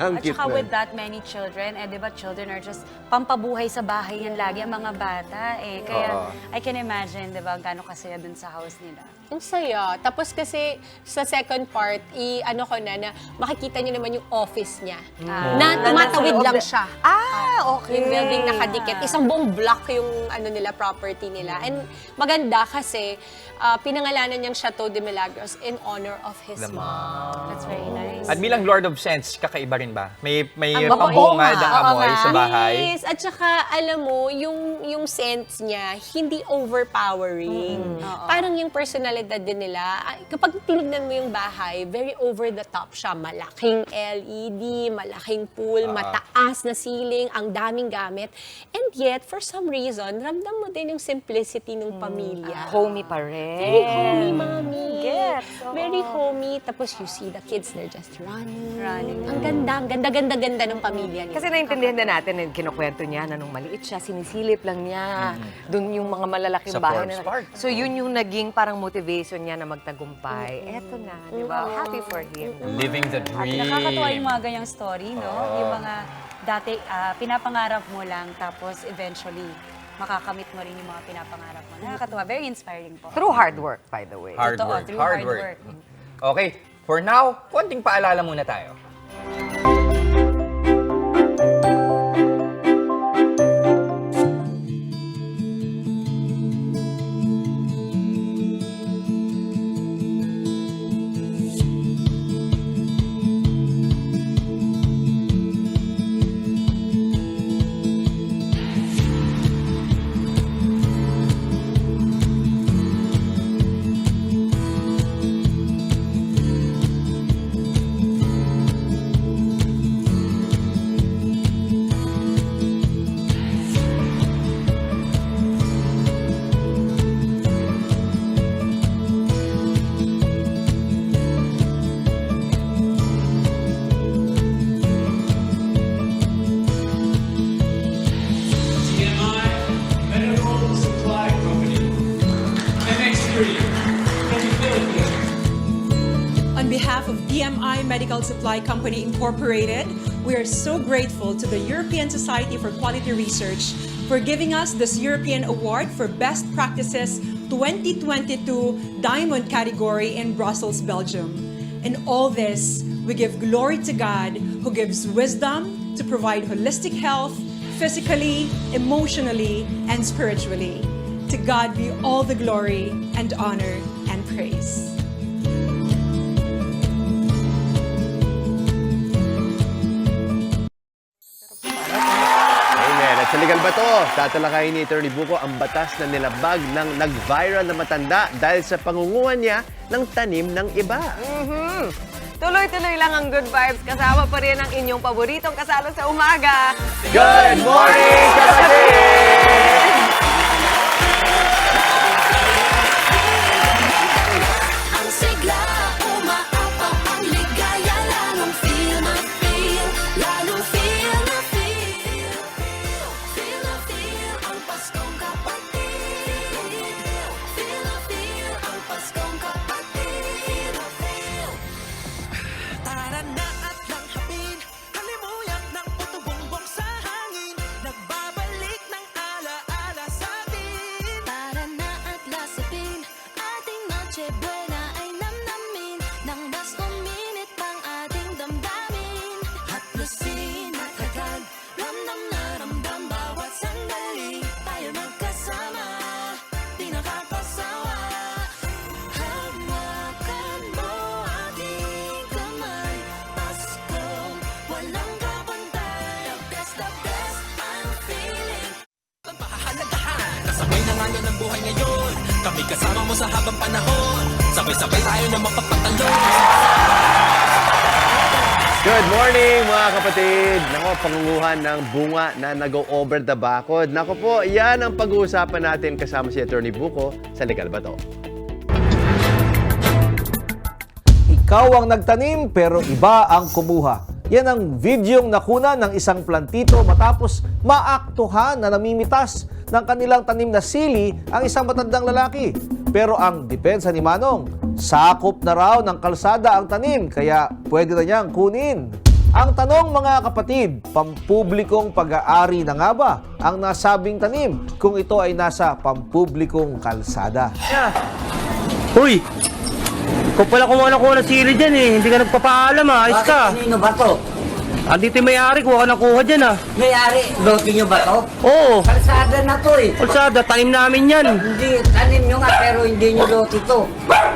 Speaker 3: Ang
Speaker 8: At
Speaker 3: cute
Speaker 8: saka
Speaker 3: nun.
Speaker 8: with that many children, di ba children are just pampabuhay sa bahay yan lagi ang mga bata eh. Kaya
Speaker 3: Oo.
Speaker 8: I can imagine, di ba, gano'ng kasaya dun sa house nila.
Speaker 7: Ang saya. Tapos kasi sa second part, ano ko na makikita niyo naman yung office niya. Na tumatawid lang siya.
Speaker 5: Okay.
Speaker 7: Yung building nakadikit. Isang buong block yung nila, property nila. And maganda kasi pinangalanan niyang Chateau de Milagros in honor of his mom.
Speaker 5: That's very nice.
Speaker 9: At bilang Lord of Scents, kakaiba rin ba? May
Speaker 7: Ang
Speaker 9: pambungad ang
Speaker 7: oo
Speaker 9: amoy
Speaker 7: nga.
Speaker 9: sa bahay.
Speaker 7: Yes, at saka alam mo, yung scents niya, hindi overpowering. Parang yung personalidad din nila, kapag tinignan mo yung bahay, very over the top siya. Malaking LED, malaking pool, mataas na ceiling, ang daming gamit. And yet, for some reason, ramdam mo din yung simplicity ng pamilya.
Speaker 5: Homey pa rin.
Speaker 7: Very homey, mami.
Speaker 5: Gets, oo.
Speaker 7: Very homey. Tapos you see the kids, they're just running. Ang ganda ng pamilya niya.
Speaker 5: Kasi naintindihan din natin, kinukwento niya na nung maliit siya, sinisilip lang niya. Doon yung mga malalaking
Speaker 9: Sa
Speaker 5: bahay.
Speaker 9: Forbes Park.
Speaker 5: So yun yung naging parang motivation niya na magtagumpay. Eto na, di ba? Happy for him.
Speaker 9: Living the
Speaker 8: At
Speaker 9: dream.
Speaker 8: nakakatuwa yung mga ganyang story, no?
Speaker 9: Oo.
Speaker 8: Yung mga dati pinapangarap mo lang, tapos eventually makakamit mo rin yung mga pinapangarap mo. Nakakatuwa. Very inspiring po.
Speaker 5: Through hard work, by the way.
Speaker 9: Hard
Speaker 8: Totoo,
Speaker 9: work.
Speaker 8: through
Speaker 9: Hard
Speaker 8: hard
Speaker 9: work.
Speaker 8: work.
Speaker 9: Okay, for now, konting paalala muna tayo.
Speaker 4: On behalf of DMI Medical Supply Company Incorporated, we are so grateful to the European Society for Quality Research for giving us this European Award for Best Practices 2022 Diamond category in Brussels, Belgium. In all this, we give glory to God who gives wisdom to provide holistic health physically, emotionally, and spiritually. To God be all the glory and honor and praise.
Speaker 3: Amen. At sa Legal Bato, tatalakayin ni Attorney Buko ang batas na nilabag ng nag-viral na matanda dahil sa pangunguhan niya ng tanim ng iba.
Speaker 5: Tuloy-tuloy lang ang good vibes. Kasama pa rin ang inyong paboritong kasalo sa umaga.
Speaker 3: Good morning, kapatid!
Speaker 6: Ang sigla, umaapaw ang ligaya, lalong feel na feel, lalong feel na feel, feel na feel ang Paskong Kapatid, feel na feel ang Paskong Kapatid, tara na at langhapin, halimuyak ng puto-bongbong sa hangin, nagbabalik ng ala-ala sa atin. Tara na at lasapin, ating Noche Buena ay namnamin, nang mas uminit pang ating damdamin. Haplusin at agad, ramdam na ramdam bawat sandali, tayo magkasama, di nakakasawa. Hawakan mo aking kamay, Paskong walang kapantay. The best I'm feeling.
Speaker 17: Kasabay na nga ng buhay ngayon, kami kasama mo sa habang panahon, sabay-sabay tayo na mapagpatalon.
Speaker 3: Good morning, mga kapatid! Nako, pangunguhan ng bunga na nag-over the bakod. Nako po, yan ang pag-uusapan natin kasama si Attorney Buko sa Legal Bato.
Speaker 19: Ikaw ang nagtanim pero iba ang kumuha. Yan ang videong nakuna ng isang plantito matapos maaktuhan na namimitas ng kanilang tanim na sili ang isang matandang lalaki. Pero ang depensa ni Manong, sakop na raw ng kalsada ang tanim kaya pwede na niyang kunin. Ang tanong mga kapatid, pampublikong pag-aari na nga ba ang nasabing tanim kung ito ay nasa pampublikong kalsada?
Speaker 13: Uy! Kung pala kumuha ng sili dyan eh, hindi ka nagpapaalam ah, ayos ka.
Speaker 14: Kanino ba to?
Speaker 13: Andito yung may-ari, kuha ka ng kuha dyan ah.
Speaker 14: May-ari, lote nyo ba to?
Speaker 13: Oo.
Speaker 14: Kalsada na to eh.
Speaker 13: Kalsada, tanim namin yan.
Speaker 14: Hindi, tanim nyo nga pero hindi nyo lote to.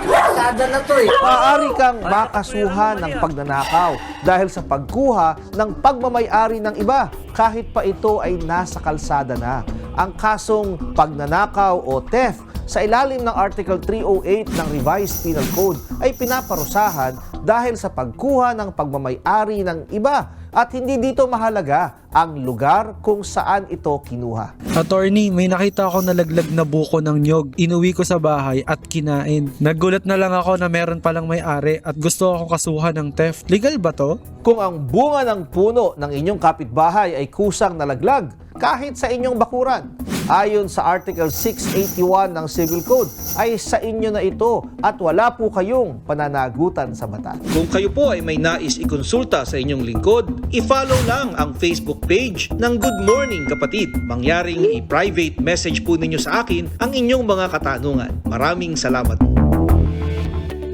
Speaker 14: Kalsada na to eh.
Speaker 19: Maaari kang makasuhan ng pagnanakaw dahil sa pagkuha ng pagmamay-ari ng iba kahit pa ito ay nasa kalsada na. Ang kasong pagnanakaw o theft sa ilalim ng Article 308 ng Revised Penal Code ay pinaparusahan dahil sa pagkuha ng pagmamay-ari ng iba at hindi dito mahalaga ang lugar kung saan ito kinuha.
Speaker 18: Attorney, may nakita ako nalaglag na buko ng nyog. Inuwi ko sa bahay at kinain. Nagulat na lang ako na meron palang may-ari at gusto akong kasuhan ng theft. Legal ba to?
Speaker 19: Kung ang bunga ng puno ng inyong kapitbahay ay kusang nalaglag kahit sa inyong bakuran, ayon sa Article 681 ng Civil Code, ay sa inyo na ito at wala po kayong pananagutan sa batas.
Speaker 20: Kung kayo po ay may nais ikonsulta sa inyong lingkod, i-follow lang ang Facebook page ng Good Morning Kapatid. Mangyaring i-private message po ninyo sa akin ang inyong mga katanungan. Maraming salamat.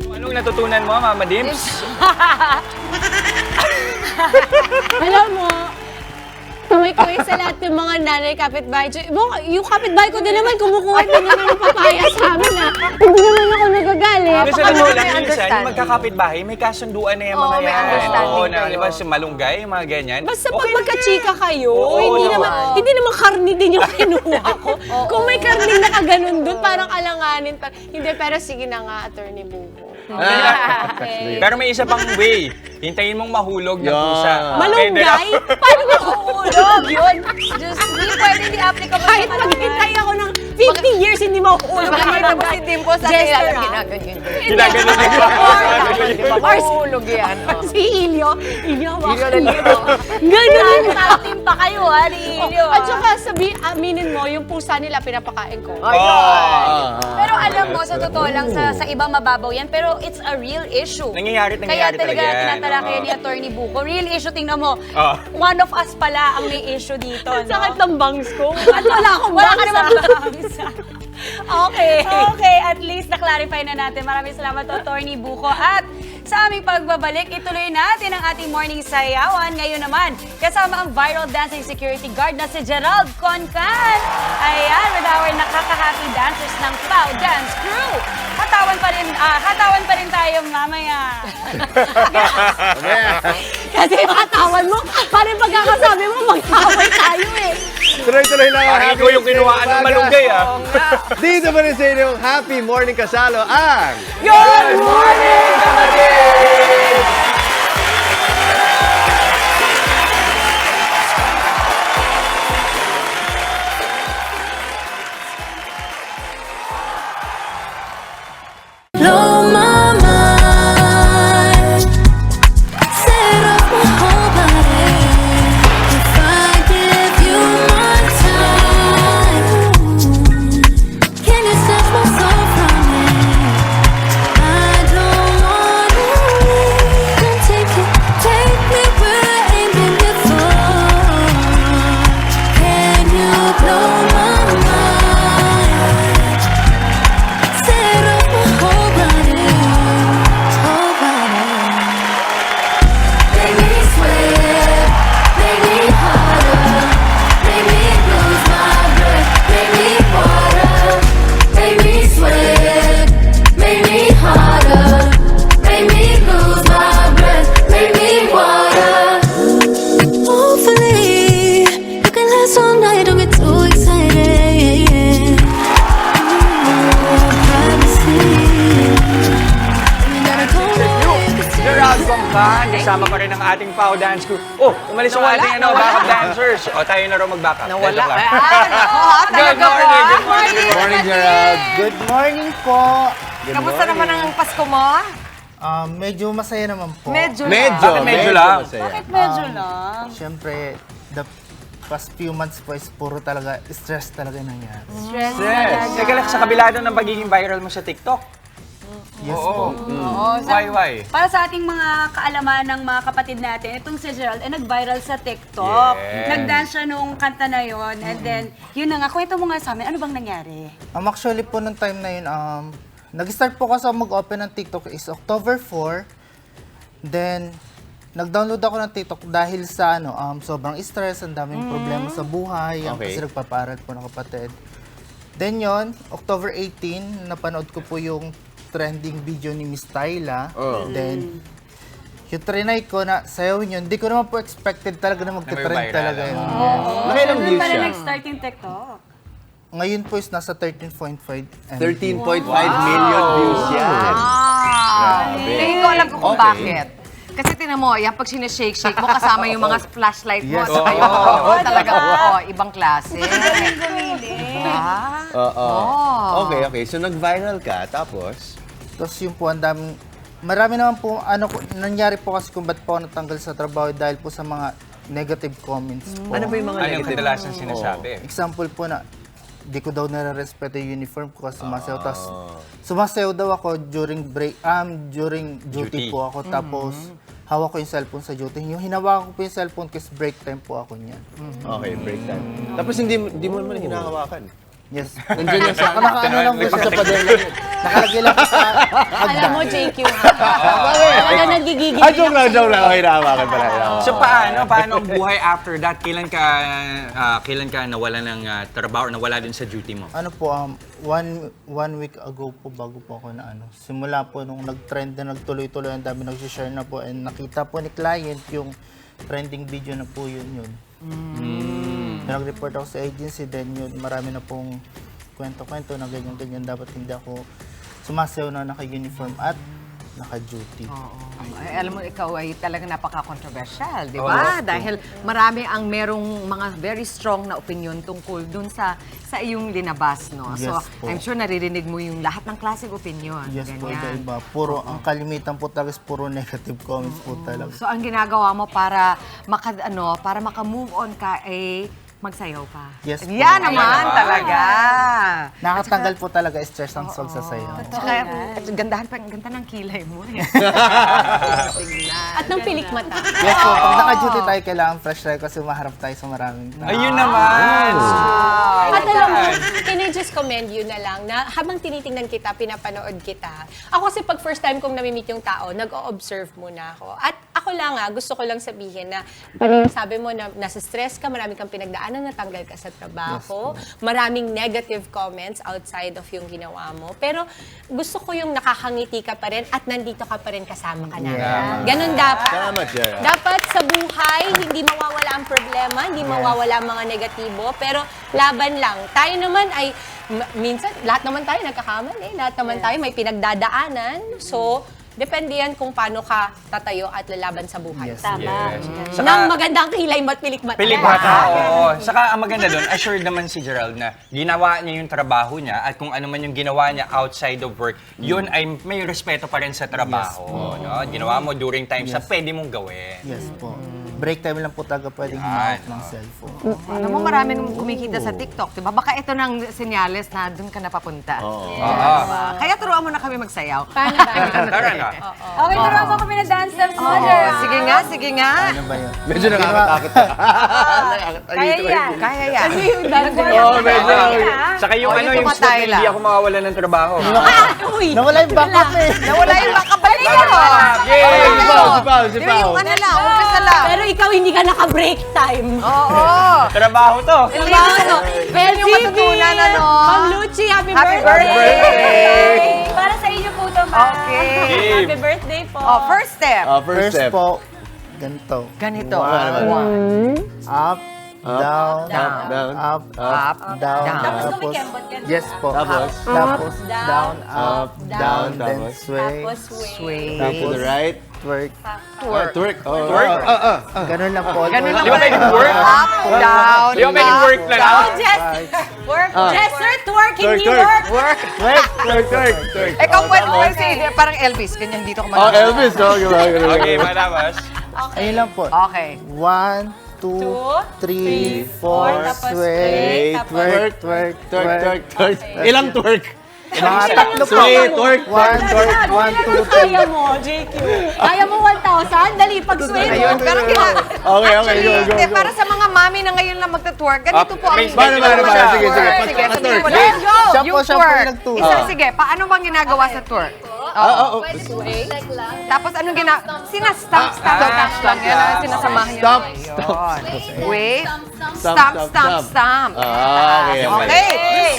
Speaker 9: Anong natutunan mo, Mama Dims?
Speaker 7: Alam mo, kuwi-kuwi sa lahat ng mga nanay kapitbahay. Yung kapitbahay ko din naman, kumukuha din naman ng papaya sa amin ha. Hindi naman ako nagagalit.
Speaker 9: Kasi alam mo lang, minsan, yung magkakapitbahay, may kasunduan na yung mga yan.
Speaker 7: may understanding
Speaker 9: Oo, na,
Speaker 7: kayo.
Speaker 9: di ba, si malunggay, yung mga ganyan.
Speaker 7: Basta pag magka-chika kayo,
Speaker 9: Oo,
Speaker 7: hindi naman karni din yung kinuha ko. Kung may karni na kaganon doon, parang alanganin. Hindi, pero sige na nga, Attorney Bubo.
Speaker 9: Pero may isa pang way. Hintayin mong mahulog ng pusa.
Speaker 7: Malunggay? Paano mahulog yun?
Speaker 8: Just, hindi pwede applicable
Speaker 7: Kahit maghintay ako ng 50 years, hindi mahulog.
Speaker 5: Makita mo si Dimpo sa kaya ginaganyan.
Speaker 9: Ginaganyan
Speaker 5: Di ba mahulog yan?
Speaker 7: Si Ilyo. Ilyo, hawakan
Speaker 5: Ilyo.
Speaker 7: mo. Ganun.
Speaker 8: Tatim pa kayo ha, ni Ilyo.
Speaker 7: At saka aminin mo, yung pusa nila pinapakain ko.
Speaker 8: Pero alam mo, sa totoo lang, sa iba mababaw yan, pero it's a real issue.
Speaker 9: Nangyayari
Speaker 8: Kaya talaga
Speaker 9: talaga yan.
Speaker 8: tinatalakay ni Attorney Buko. Real issue, tingnan mo. One of us pala ang may issue dito.
Speaker 7: Ang sakit ng bangs ko. At wala akong
Speaker 8: Wala ka
Speaker 7: bangs.
Speaker 8: namang bangs.
Speaker 7: Okay.
Speaker 8: Okay, at least na-clarify na natin. Maraming salamat, Attorney Buko. At sa aming pagbabalik, ituloy natin ang ating morning sayawan. Ngayon naman, kasama ang viral dancing security guard na si Gerald Concan. Ayan, with our nakaka-happy dancers ng Plow Dance Crew. Hatawan pa rin tayo mamaya.
Speaker 7: Kasi matawan mo, parang pagkakasabi mo, mag-away tayo eh.
Speaker 3: Tuloy-tuloy lang ang
Speaker 9: Parang ikaw yung kinuhaan ng malunggay, ah.
Speaker 3: Dito pa rin sa inyong Happy Morning Kasalo ang
Speaker 7: Good morning,
Speaker 3: kapatid!
Speaker 6: Blow my mind, set up my whole body. If I give you my time, can you snatch my soul from me? I don't wanna leave. Don't take me where I ain't been before. Can you blow my mind? Set up my whole body, whole body. Make me sweat, make me harder, make me lose my breath, make me water. Make me sweat, make me harder, make me lose my breath, make me water. Hopefully, you can last all night, don't get too excited.
Speaker 9: Gerald Concan, kasama pa rin ang ating Pau Dance Crew. Oh, umalis ang ating backup dancers. O, tayo na rin mag-backup.
Speaker 5: Nawala.
Speaker 9: Good morning, good morning.
Speaker 3: Good morning, Gerald.
Speaker 21: Good morning po.
Speaker 5: Kamusta naman ang Pasko mo?
Speaker 21: Medyo masaya naman po.
Speaker 5: Medyo
Speaker 9: Bakit medyo lang?
Speaker 8: Bakit medyo lang?
Speaker 21: Siyempre, the past few months po is puro talaga stress talaga nangyari.
Speaker 8: Stress.
Speaker 9: Teka lang, sa kabila doon ng pagiging viral mo sa TikTok.
Speaker 21: Yes po.
Speaker 9: Why?
Speaker 8: Para sa ating mga kaalaman ng mga kapatid natin, itong si Gerald ay nag-viral sa TikTok.
Speaker 9: Yes.
Speaker 8: Nag-dance siya nung kanta na yon, and then, yun na nga, kwento mo nga sa amin, ano bang nangyari?
Speaker 21: Actually po, nung time na yun, Nag-start po kasi ako mag-open ng TikTok is October 4. Then, nag-download ako ng TikTok dahil sa sobrang stress, ang daming problema sa buhay,
Speaker 3: Okay.
Speaker 21: kasi nagpapaaral po ng kapatid. Then yon, October 18, napanood ko po yung trending video ni Miss Tyla. Then, yung trinay ko na sayawin yun, hindi ko naman po expected talaga na magte-trend talaga yun.
Speaker 3: Nakailang views
Speaker 7: Para
Speaker 3: siya?
Speaker 7: nag-start yung TikTok.
Speaker 21: Ngayon po is nasa 13.5
Speaker 3: 13.5 million views yan. Grabe.
Speaker 12: Hindi ko alam kung
Speaker 3: Okay.
Speaker 12: bakit. Kasi tinan mo, yan pag sinashake mo, kasama yung mga flashlight mo.
Speaker 21: Yes.
Speaker 12: At saka yung talaga, ibang klase.
Speaker 3: Okay. So, nag-viral ka, tapos?
Speaker 21: Tapos yung po, ang daming, marami naman po, nangyari po kasi kung ba't po ako natanggal sa trabaho dahil po sa mga negative comments po.
Speaker 3: Ano ba yung mga
Speaker 9: Anong
Speaker 3: negative?
Speaker 9: kadalasan sinasabi?
Speaker 21: Example po na, di ko daw nare-respeto yung uniform ko kasi sumasayaw. Tapos, sumasayaw daw ako during during duty po ako. Tapos, hawak ko yung cellphone sa duty. Yung hinawakan ko po yung cellphone kasi break time po ako niyan.
Speaker 3: Okay, break time. Tapos hindi mo naman hinahawakan.
Speaker 21: Yes.
Speaker 3: Nandiyan lang sa
Speaker 21: Nakaano lang po siya. Nakalagay lang po sa hagdan.
Speaker 7: Alam mo, JQ, ha? Talaga nagigigil.
Speaker 3: Joke lang. Okay, hinahawakan pala.
Speaker 9: So paano ang buhay after that? Kailan ka nawala ng trabaho or nawala din sa duty mo?
Speaker 21: Ano po, one week ago po, bago po ako na simula po nung nag-trend na nagtuloy-tuloy, ang dami nag-share na po, and nakita po ni client yung trending video na po yun. Nag-report ako sa agency, then yun, marami na pong kwento-kwento na ganyan-ganyan. Dapat hindi ako sumasayaw na naka-uniform at naka-duty.
Speaker 12: Ay, alam mo, ikaw ay talaga napaka-controversial, di ba? Dahil marami ang merong mga very strong na opinion tungkol dun sa iyong linabas, no?
Speaker 21: Yes
Speaker 12: So,
Speaker 21: po.
Speaker 12: I'm sure naririnig mo yung lahat ng klaseng opinion.
Speaker 21: Yes po,
Speaker 12: ganyan.
Speaker 21: iba-iba. Puro, ang kalimitan po talaga is puro negative comments po talaga.
Speaker 12: So, ang ginagawa mo para maka-move on ka ay magsayaw ka.
Speaker 21: Yes po.
Speaker 12: Yan naman talaga.
Speaker 21: Nakatanggal po talaga stress ang pagsasayaw.
Speaker 12: Tsaka, ganda ng kilay mo.
Speaker 7: At ng pilik mata.
Speaker 21: Yes po, pag naka-duty tayo, kailangan fresh tayo kasi maharap tayo sa maraming tao.
Speaker 9: Ayun naman!
Speaker 7: At alam mo, can I just commend you na lang na habang tinitingnan kita, pinapanood kita. Ako kasi pag first time kong nami-meet yung tao, nag-o-observe muna ako. At ako lang gusto ko lang sabihin na sabi mo na nasa stress ka, marami kang pinagdaanan, natanggal ka sa trabaho, maraming negative comments outside of yung ginawa mo. Pero gusto ko yung nakakangiti ka pa rin at nandito ka pa rin kasama ka namin.
Speaker 3: Yeah.
Speaker 7: Ganun dapat.
Speaker 3: Salamat, Jaya.
Speaker 7: Dapat sa buhay, hindi mawawala ang problema, hindi mawawala ang mga negatibo, pero laban lang. Tayo naman ay, minsan, lahat naman tayo nagkakamali, lahat naman tayo may pinagdadaanan. So, depende yan kung paano ka tatayo at lalaban sa buhay. Tama.
Speaker 9: Yes.
Speaker 7: Nang magandang kilay mo't pilik mata.
Speaker 9: Pilik mata, oo. Saka ang maganda doon, assured naman si Gerald na ginawa niya yung trabaho niya at kung ano man yung ginawa niya outside of work, yun ay may respeto pa rin sa trabaho. No? Ginawa mo during times na pwede mong gawin.
Speaker 21: Yes po. Break time lang po talaga pwedeng himawak ng cellphone.
Speaker 12: Alam mo, marami nang kumikita sa TikTok, diba? Baka ito ng senyales na doon ka napapunta. Diba? Kaya turuan mo na kami magsayaw.
Speaker 7: Paano ba?
Speaker 9: Tara na.
Speaker 11: Okay, turuan mo kami na dance steps, mother.
Speaker 12: Sige nga.
Speaker 21: Ano ba yun?
Speaker 3: Medyo nakakatakot ka.
Speaker 11: Kaya yan.
Speaker 12: Kaya yan.
Speaker 7: Kasi yung dance
Speaker 3: Oo, medyo.
Speaker 9: Saka yung yung spot na hindi ako mawawala ng trabaho.
Speaker 21: Nawala yung backup eh.
Speaker 12: Nawala yung baka balik mo.
Speaker 3: Sipaw.
Speaker 12: Yung ano lang, umpisa lang.
Speaker 7: Pero ikaw hindi ka naka-break time.
Speaker 12: Oo.
Speaker 9: Trabaho to.
Speaker 7: Well,
Speaker 12: yung matutunan, ano?
Speaker 7: Ma'am Luchi, happy
Speaker 12: Happy
Speaker 7: birthday! Para sa inyo po ito, ma'am.
Speaker 12: Okay.
Speaker 7: Happy birthday po.
Speaker 12: First step.
Speaker 21: First po, ganito. Up, down, up, down.
Speaker 7: Tapos kumikembot ka.
Speaker 21: Yes po. Tapos, down, up, down, then sway.
Speaker 7: Tapos sway.
Speaker 3: To the right.
Speaker 21: Twerk.
Speaker 3: Twerk.
Speaker 21: Ganun lang po.
Speaker 12: Ganun lang
Speaker 9: Di ba pwedeng work?
Speaker 12: Up, down,
Speaker 9: Di ba pwedeng work lang?
Speaker 7: Work. Jester, twerk, hindi work.
Speaker 3: Twerk.
Speaker 12: Ikaw pwede mo kasi parang Elvis. Ganyan dito ka
Speaker 3: Elvis.
Speaker 9: Okay, matapos.
Speaker 21: Ayun lang po.
Speaker 12: Okay.
Speaker 21: 1, 2, 3, 4,
Speaker 7: tapos
Speaker 21: sway,
Speaker 7: sway,
Speaker 21: twerk.
Speaker 3: Ilang twerk?
Speaker 21: Mga tatlo po.
Speaker 3: Sweet, twerk,
Speaker 21: One,
Speaker 3: twerk.
Speaker 21: 1, 2, 3.
Speaker 7: Kaya mo, JQ. Kaya mo 1,000? Dali, pag-swing.
Speaker 5: Ayun, pero
Speaker 3: Okay,
Speaker 5: actually,
Speaker 3: go.
Speaker 5: para sa mga mami na ngayon lang magta-twerk, ganito po ang
Speaker 3: Paano? Sige.
Speaker 5: Sige, sabihin mo na.
Speaker 21: Let's go! Siya
Speaker 5: Yung
Speaker 21: po
Speaker 5: twerk.
Speaker 21: nagturo.
Speaker 5: Sige, paano bang ginagawa sa twerk? Tapos anong sinastamp lang yan. Sinasamahan niya.
Speaker 3: Stop.
Speaker 5: Wait. Stamp.
Speaker 3: Okay.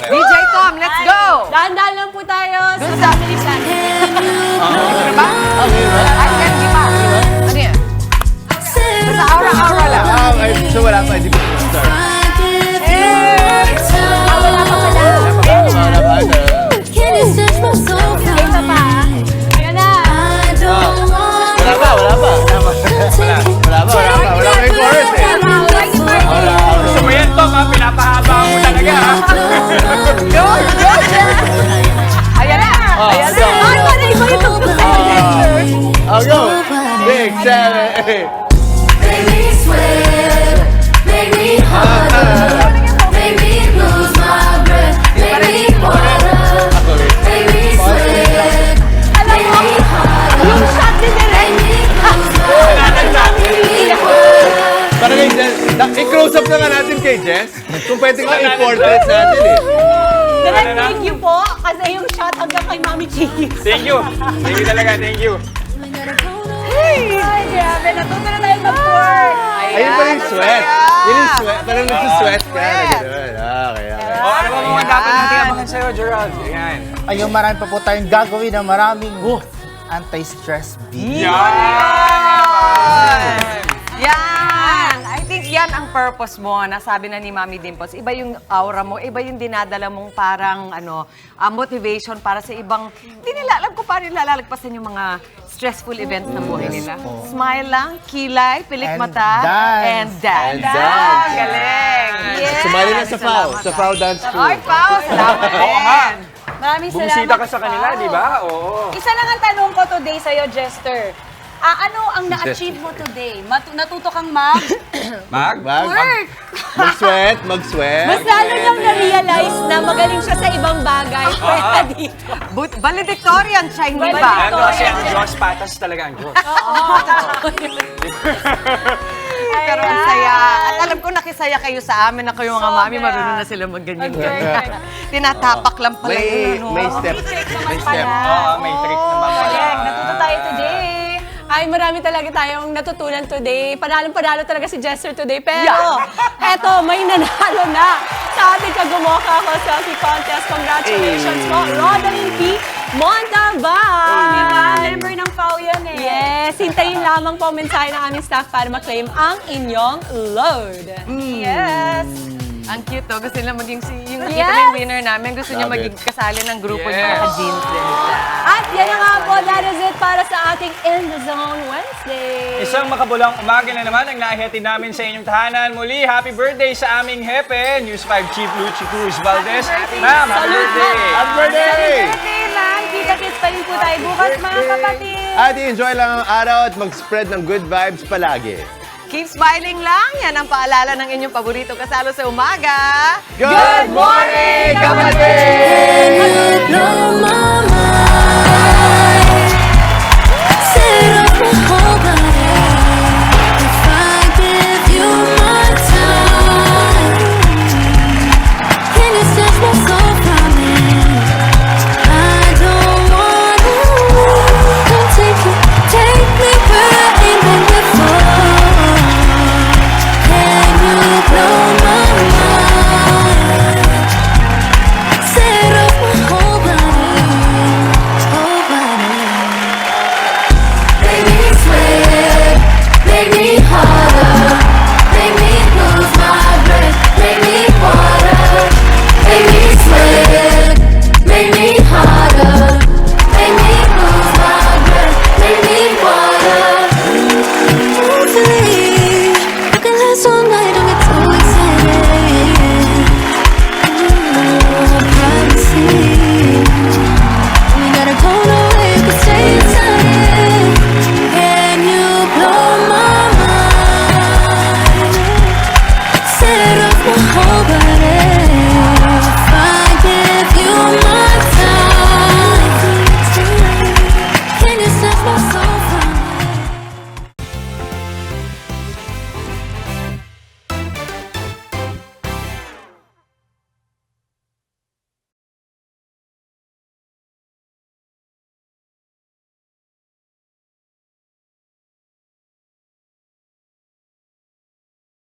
Speaker 5: DJ Tom, let's go!
Speaker 7: Dahan-dahan lang po tayo sa
Speaker 5: Dun sa-
Speaker 7: family plan.
Speaker 5: Ano ba? Ay, hindi pa. Ano yan? Basta aura lang.
Speaker 3: So wala pa, hindi pa start.
Speaker 7: Wala pa pala.
Speaker 3: Wala pa.
Speaker 7: Ito pa. Ayan na.
Speaker 3: Wala pa. Wala pa yung chorus eh.
Speaker 9: Gusto mo yan, Tom, ha? Pinapahaba mo talaga, ha?
Speaker 5: Ayan na.
Speaker 7: Ay, para iba yung pagkakas.
Speaker 3: I'll go. 6, 7, 8.
Speaker 6: Make me sweat, make me harder, make me lose my breath, make me harder, make me sweat, make me harder,
Speaker 7: Yung shot din
Speaker 6: make me lose my breath, make me harder.
Speaker 3: Parang i-close up na nga natin kay Jess. Kung pwede nga i-portrait natin eh.
Speaker 7: Direct, thank you po. Kasi yung shot hanggang kay Mami Chiki.
Speaker 9: Thank you. Thank you talaga, thank you.
Speaker 7: Ay, grabe. Natuto na tayo mag-work.
Speaker 3: Ayun pa yung sweat. Yun yung sweat. Parang nagsusweat ka. Okay.
Speaker 9: Ano ba mga dapat natin abangan sa'yo, Gerald? Ayan.
Speaker 21: Ayun, marami pa po tayong gagawin na maraming anti-stress video.
Speaker 5: Yan! I think yan ang purpose mo, nasabi na ni Mami Dimples. Iba yung aura mo, iba yung dinadala mong parang motivation para sa ibang, hindi nila alam kung paano nila lalagpasan yung mga stressful events ng buhay nila. Smile lang, kilay, pilik mata, and dance. Galing! Yes!
Speaker 3: Sumali na sa FAO. Sa FAO Dance School.
Speaker 5: Ay, Pao! Salamat din!
Speaker 7: Maraming salamat.
Speaker 9: Bumisita ka sa kanila, di ba? Oo.
Speaker 7: Isa lang ang tanong ko today sa'yo, Jester. Ano ang na-achieve mo today? Natuto kang
Speaker 9: Mag?
Speaker 7: work!
Speaker 3: Mag-sweat.
Speaker 7: Mas lalo niyang na-realize na magaling siya sa ibang bagay. Kaya dito.
Speaker 5: Valedictorian siya, hindi ba?
Speaker 9: Ano kasi ang Diyos, patas talaga ang Diyos.
Speaker 5: Pero ang saya. At alam ko nakisaya kayo sa amin na kayo mga mami, marunong na sila mag-ganyan. Tinatapak lang pala yun.
Speaker 3: May step.
Speaker 9: May step. May trick naman pala.
Speaker 7: Natuto tayo today. Ay, marami talaga tayong natutunan today. Panalong-panalo talaga si Jester today. Pero, eto, may nanalo na sa ating Kagumoka ako selfie contest. Congratulations po, Rodaline P. Montalban! Diba? Member ng FAO yan eh. Yes, hintayin lamang po ang mensahe ng aming staff para ma-claim ang inyong load. Yes!
Speaker 5: Ang cute to. Gusto nila maging yung nakita yung winner namin. Gusto niya maging kasali ng grupo niya naka-jeans din siya.
Speaker 7: At yan na nga po, that is it para sa ating In The Zone Wednesday.
Speaker 9: Isang makabulang umaga na naman ang nahihatid namin sa inyong tahanan. Muli, happy birthday sa aming hepe, News 5 Chief Luchi Cruz Valdez. Ma'am, happy birthday!
Speaker 3: Happy birthday!
Speaker 7: Birthday lang! Kita-kits pa rin po tayo bukas, mga kapatid!
Speaker 3: At enjoy lang ang araw at mag-spread ng good vibes palagi.
Speaker 5: Keep smiling lang. Yan ang paalala ng inyong paborito kasalo sa umaga.
Speaker 3: Good morning, kapatid!
Speaker 6: Hello, Mama.